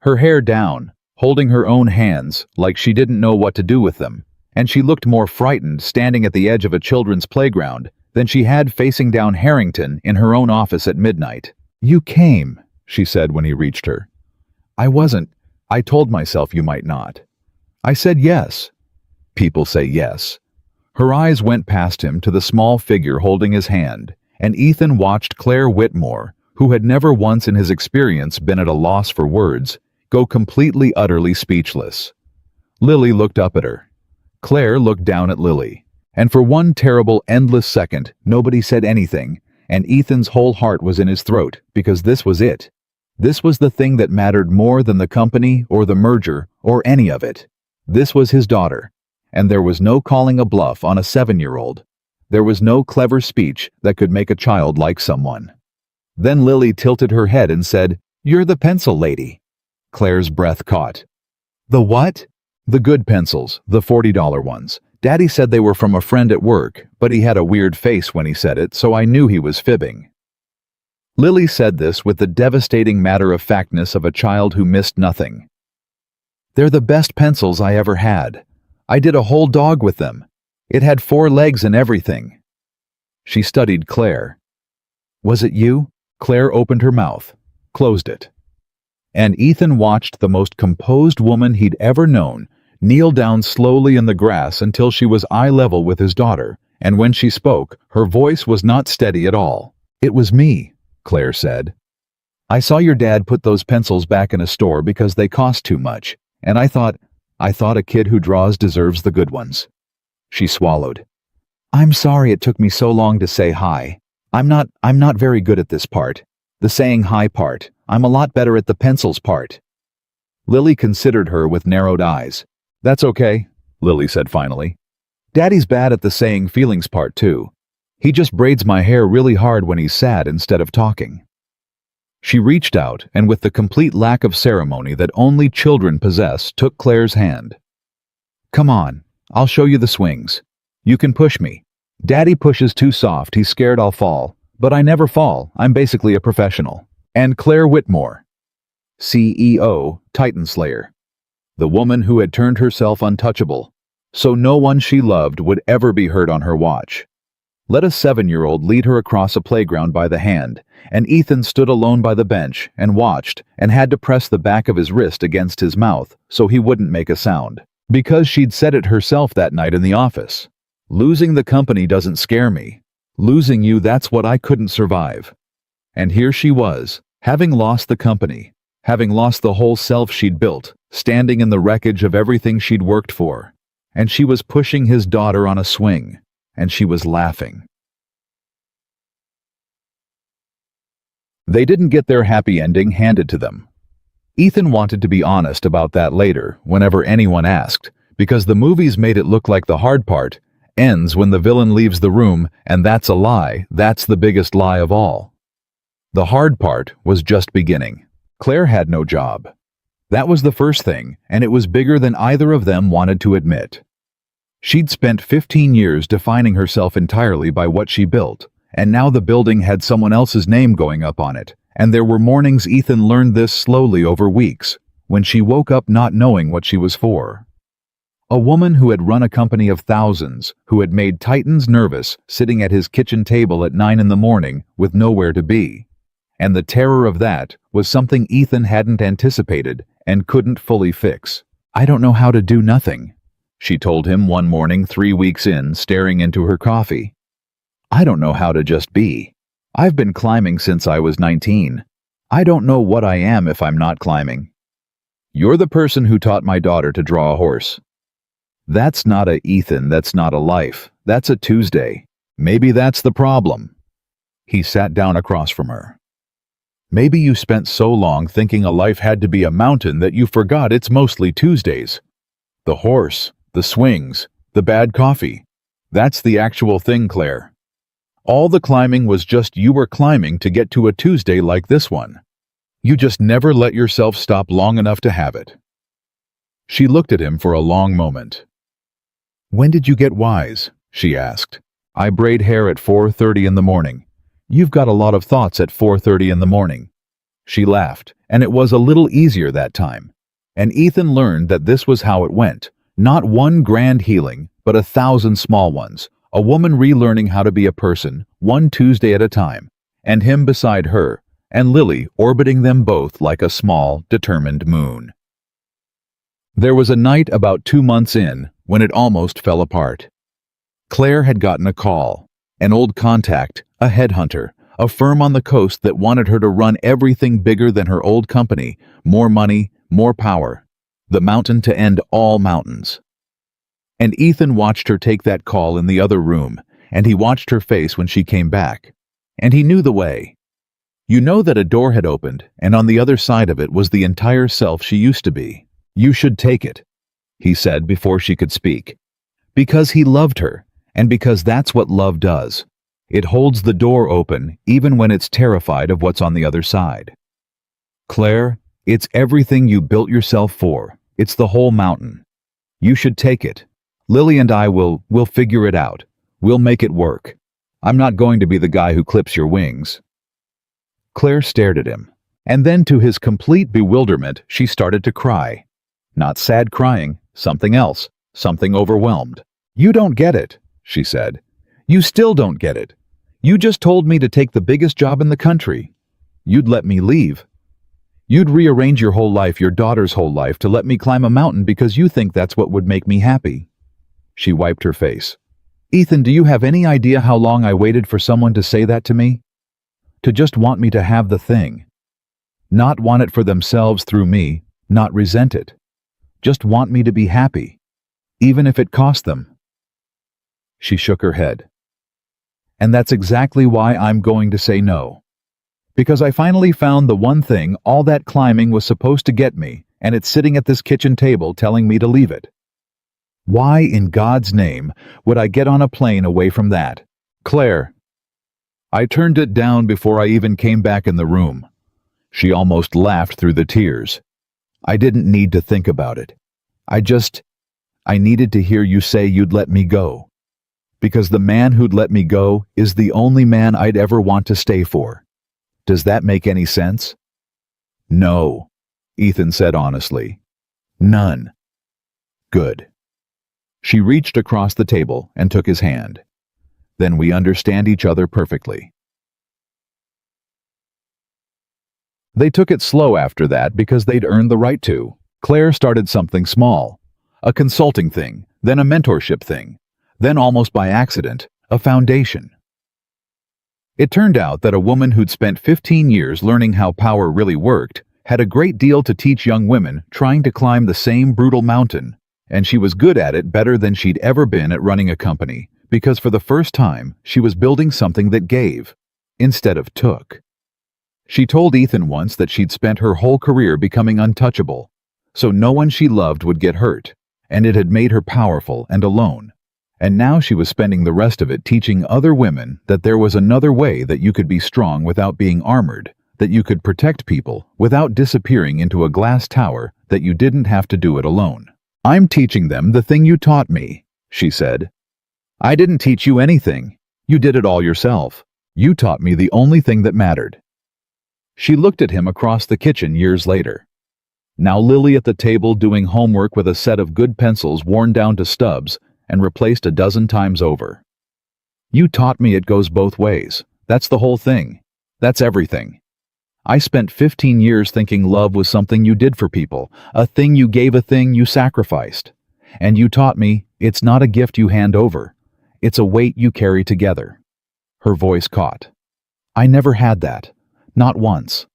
Her hair down, holding her own hands like she didn't know what to do with them, and she looked more frightened standing at the edge of a children's playground than she had facing down Harrington in her own office at midnight. You came, she said when he reached her. I wasn't. I told myself you might not. I said yes. People say yes. Her eyes went past him to the small figure holding his hand, and Ethan watched Claire Whitmore, who had never once in his experience been at a loss for words, go completely utterly speechless. Lily looked up at her. Claire looked down at Lily, and for one terrible, endless second, nobody said anything, and Ethan's whole heart was in his throat, because this was it. This was the thing that mattered more than the company or the merger or any of it. This was his daughter, and there was no calling a bluff on a 7-year-old. There was no clever speech that could make a child like someone. Then Lily tilted her head and said, You're the pencil lady. Claire's breath caught. The what? The good pencils, the $40 ones. Daddy said they were from a friend at work, but he had a weird face when he said it, so I knew he was fibbing. Lily said this with the devastating matter-of-factness of a child who missed nothing. They're the best pencils I ever had. I did a whole dog with them. It had 4 legs and everything. She studied Claire. Was it you? Claire opened her mouth, closed it. And Ethan watched the most composed woman he'd ever known kneel down slowly in the grass until she was eye level with his daughter, and when she spoke, her voice was not steady at all. It was me, Claire said. I saw your dad put those pencils back in a store because they cost too much, and I thought a kid who draws deserves the good ones. She swallowed. I'm sorry it took me so long to say hi. I'm not very good at this part. The saying hi part. I'm a lot better at the pencils part. Lily considered her with narrowed eyes. That's okay, Lily said finally. Daddy's bad at the saying feelings part too. He just braids my hair really hard when he's sad instead of talking. She reached out and with the complete lack of ceremony that only children possess, took Claire's hand. Come on, I'll show you the swings. You can push me. Daddy pushes too soft, he's scared I'll fall. But I never fall, I'm basically a professional. And Claire Whitmore, CEO, Titan Slayer. The woman who had turned herself untouchable, so no one she loved would ever be hurt on her watch. Let a 7-year-old lead her across a playground by the hand, and Ethan stood alone by the bench and watched and had to press the back of his wrist against his mouth so he wouldn't make a sound. Because she'd said it herself that night in the office. Losing the company doesn't scare me. Losing you, that's what I couldn't survive. And here she was, having lost the company, having lost the whole self she'd built, standing in the wreckage of everything she'd worked for. And she was pushing his daughter on a swing, and she was laughing. They didn't get their happy ending handed to them. Ethan wanted to be honest about that later, whenever anyone asked, because the movies made it look like the hard part ends when the villain leaves the room, and that's a lie. That's the biggest lie of all. The hard part was just beginning. Claire had no job. That was the first thing, and it was bigger than either of them wanted to admit. She'd spent 15 years defining herself entirely by what she built, and now the building had someone else's name going up on it, and there were mornings Ethan learned this slowly over weeks, when she woke up not knowing what she was for. A woman who had run a company of thousands, who had made titans nervous sitting at his kitchen table at 9 in the morning with nowhere to be. And the terror of that was something Ethan hadn't anticipated and couldn't fully fix. "I don't know how to do nothing," she told him one morning 3 weeks in, staring into her coffee. "I don't know how to just be. I've been climbing since I was 19. I don't know what I am if I'm not climbing." "You're the person who taught my daughter to draw a horse." "That's not a Ethan, that's not a life. That's a Tuesday. Maybe that's the problem." He sat down across from her. "Maybe you spent so long thinking a life had to be a mountain that you forgot it's mostly Tuesdays. The horse, the swings, the bad coffee. That's the actual thing, Claire. All the climbing was just you were climbing to get to a Tuesday like this one. You just never let yourself stop long enough to have it." She looked at him for a long moment. "When did you get wise?" she asked. "I braid hair at 4:30 in the morning. You've got a lot of thoughts at 4:30 in the morning." She laughed, and it was a little easier that time. And Ethan learned that this was how it went. Not one grand healing, but 1,000 small ones. A woman relearning how to be a person, one Tuesday at a time, and him beside her, and Lily orbiting them both like a small, determined moon. There was a night about 2 months in when it almost fell apart. Claire had gotten a call, an old contact, a headhunter, a firm on the coast that wanted her to run everything bigger than her old company, more money, more power, the mountain to end all mountains. And Ethan watched her take that call in the other room, and he watched her face when she came back. And he knew the way. You know that a door had opened, and on the other side of it was the entire self she used to be. "You should take it," he said before she could speak. Because he loved her, and because that's what love does. It holds the door open even when it's terrified of what's on the other side. "Claire, it's everything you built yourself for. It's the whole mountain. You should take it. Lily and I will figure it out. We'll make it work. I'm not going to be the guy who clips your wings." Claire stared at him, and then to his complete bewilderment, she started to cry. Not sad crying, something else, something overwhelmed. "You don't get it," she said. "You still don't get it. You just told me to take the biggest job in the country. You'd let me leave. You'd rearrange your whole life, your daughter's whole life, to let me climb a mountain because you think that's what would make me happy." She wiped her face. "Ethan, do you have any idea how long I waited for someone to say that to me? To just want me to have the thing. Not want it for themselves through me, not resent it. Just want me to be happy, even if it cost them." She shook her head. "And that's exactly why I'm going to say no. Because I finally found the one thing all that climbing was supposed to get me, and it's sitting at this kitchen table telling me to leave it. Why in God's name would I get on a plane away from that? Claire." I turned it down before I even came back in the room. She almost laughed through the tears. "I didn't need to think about it. I needed to hear you say you'd let me go. Because the man who'd let me go is the only man I'd ever want to stay for. Does that make any sense?" "No," Ethan said honestly. "None." "Good." She reached across the table and took his hand. Then we understand each other perfectly." They took it slow after that because they'd earned the right to. Claire started something small, a consulting thing, then a mentorship thing, then almost by accident, a foundation. It turned out that a woman who'd spent 15 years learning how power really worked had a great deal to teach young women trying to climb the same brutal mountain, and she was good at it better than she'd ever been at running a company, because for the first time, she was building something that gave, instead of took. She told Ethan once that she'd spent her whole career becoming untouchable, so no one she loved would get hurt, and it had made her powerful and alone. And now she was spending the rest of it teaching other women that there was another way that you could be strong without being armored, that you could protect people without disappearing into a glass tower, that you didn't have to do it alone. "I'm teaching them the thing you taught me," she said. "I didn't teach you anything. You did it all yourself. You taught me the only thing that mattered." She looked at him across the kitchen years later. Now Lily at the table doing homework with a set of good pencils worn down to stubs and replaced a dozen times over. "You taught me it goes both ways. That's the whole thing. That's everything. I spent 15 years thinking love was something you did for people, a thing you gave, a thing you sacrificed. And you taught me it's not a gift you hand over. It's a weight you carry together." Her voice caught. "I never had that. Not once.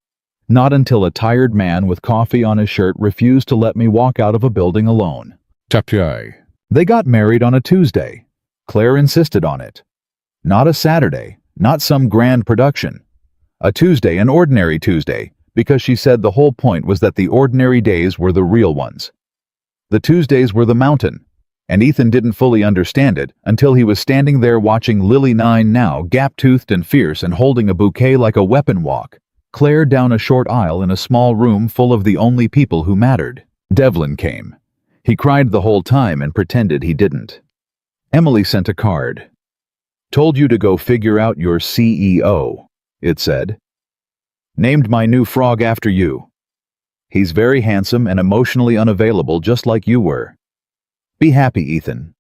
Not until a tired man with coffee on his shirt refused to let me walk out of a building alone." Tapiai. They got married on a Tuesday. Claire insisted on it. Not a Saturday, not some grand production. A Tuesday, an ordinary Tuesday, because she said the whole point was that the ordinary days were the real ones. The Tuesdays were the mountain, and Ethan didn't fully understand it until he was standing there watching Lily Nine, now gap-toothed and fierce and holding a bouquet like a weapon, walk Claire down a short aisle in a small room full of the only people who mattered. Devlin came. He cried the whole time and pretended he didn't. Emily sent a card. "Told you to go figure out your CEO," it said. "Named my new frog after you. He's very handsome and emotionally unavailable, just like you were. Be happy, Ethan."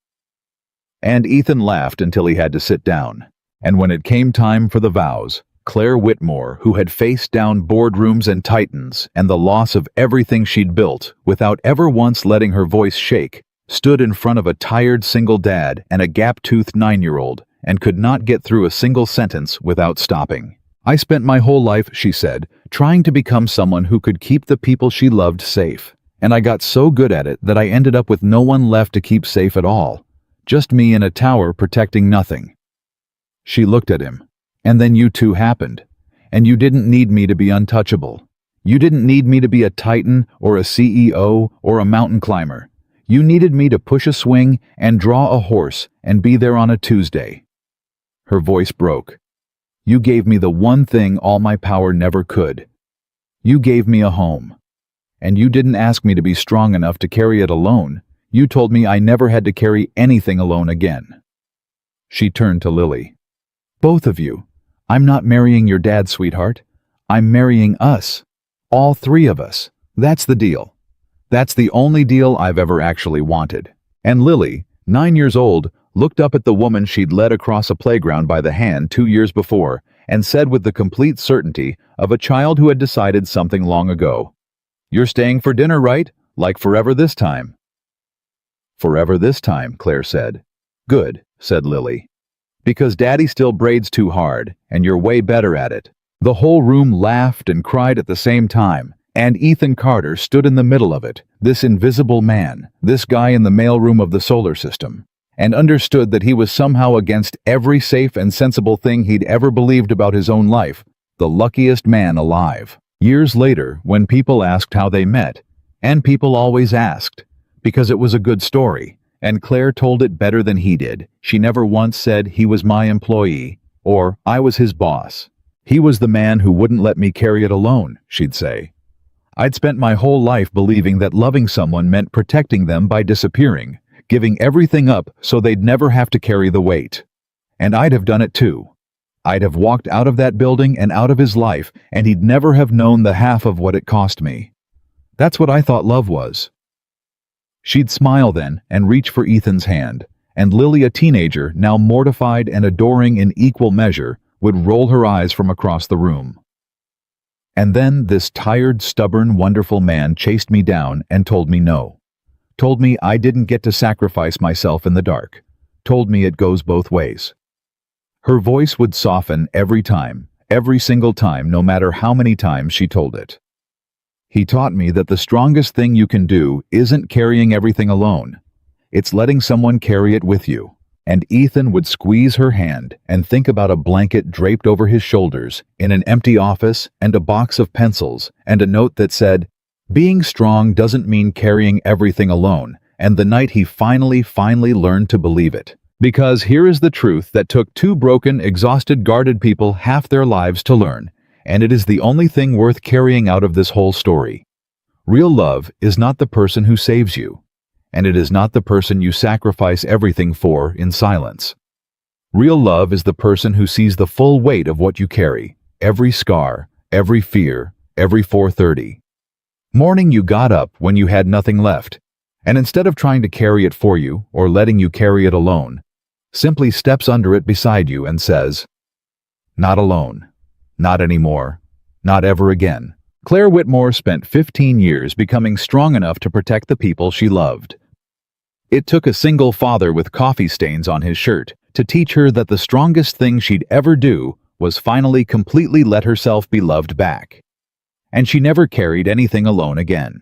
And Ethan laughed until he had to sit down. And when it came time for the vows, Claire Whitmore, who had faced down boardrooms and titans and the loss of everything she'd built without ever once letting her voice shake, stood in front of a tired single dad and a gap-toothed 9-year-old and could not get through a single sentence without stopping. "I spent my whole life," she said, "trying to become someone who could keep the people she loved safe. And I got so good at it that I ended up with no one left to keep safe at all. Just me in a tower protecting nothing." She looked at him. "And then you two happened. And you didn't need me to be untouchable. You didn't need me to be a titan or a CEO or a mountain climber. You needed me to push a swing and draw a horse and be there on a Tuesday." Her voice broke. "You gave me the one thing all my power never could. You gave me a home. And you didn't ask me to be strong enough to carry it alone. You told me I never had to carry anything alone again." She turned to Lily. "Both of you. I'm not marrying your dad, sweetheart. I'm marrying us. All three of us. That's the deal. That's the only deal I've ever actually wanted." And Lily, 9 years old, looked up at the woman she'd led across a playground by the hand 2 years before and said with the complete certainty of a child who had decided something long ago, "You're staying for dinner, right? Like forever this time." "Forever this time," Claire said. "Good," said Lily. "Because Daddy still braids too hard, and you're way better at it." The whole room laughed and cried at the same time, and Ethan Carter stood in the middle of it, this invisible man, this guy in the mailroom of the solar system, and understood that he was somehow against every safe and sensible thing he'd ever believed about his own life, the luckiest man alive. Years later, when people asked how they met, and people always asked, because it was a good story, and Claire told it better than he did. She never once said he was my employee, or I was his boss. "He was the man who wouldn't let me carry it alone," she'd say. "I'd spent my whole life believing that loving someone meant protecting them by disappearing, giving everything up so they'd never have to carry the weight. And I'd have done it too. I'd have walked out of that building and out of his life, and he'd never have known the half of what it cost me. That's what I thought love was." She'd smile then and reach for Ethan's hand, and Lily, a teenager, now mortified and adoring in equal measure, would roll her eyes from across the room. And then this tired, stubborn, wonderful man chased me down and told me no. Told me I didn't get to sacrifice myself in the dark. Told me it goes both ways. Her voice would soften every time, every single time, no matter how many times she told it. He taught me that the strongest thing you can do isn't carrying everything alone. It's letting someone carry it with you. And Ethan would squeeze her hand and think about a blanket draped over his shoulders in an empty office and a box of pencils and a note that said, "Being strong doesn't mean carrying everything alone," and the night he finally learned to believe it. Because here is the truth that took two broken, exhausted, guarded people half their lives to learn, and it is the only thing worth carrying out of this whole story. Real love is not the person who saves you, and it is not the person you sacrifice everything for in silence. Real love is the person who sees the full weight of what you carry, every scar, every fear, every 4:30. Morning you got up when you had nothing left, and instead of trying to carry it for you or letting you carry it alone, simply steps under it beside you and says, "Not alone. Not anymore. Not ever again." Claire Whitmore spent 15 years becoming strong enough to protect the people she loved. It took a single father with coffee stains on his shirt to teach her that the strongest thing she'd ever do was finally completely let herself be loved back. And she never carried anything alone again.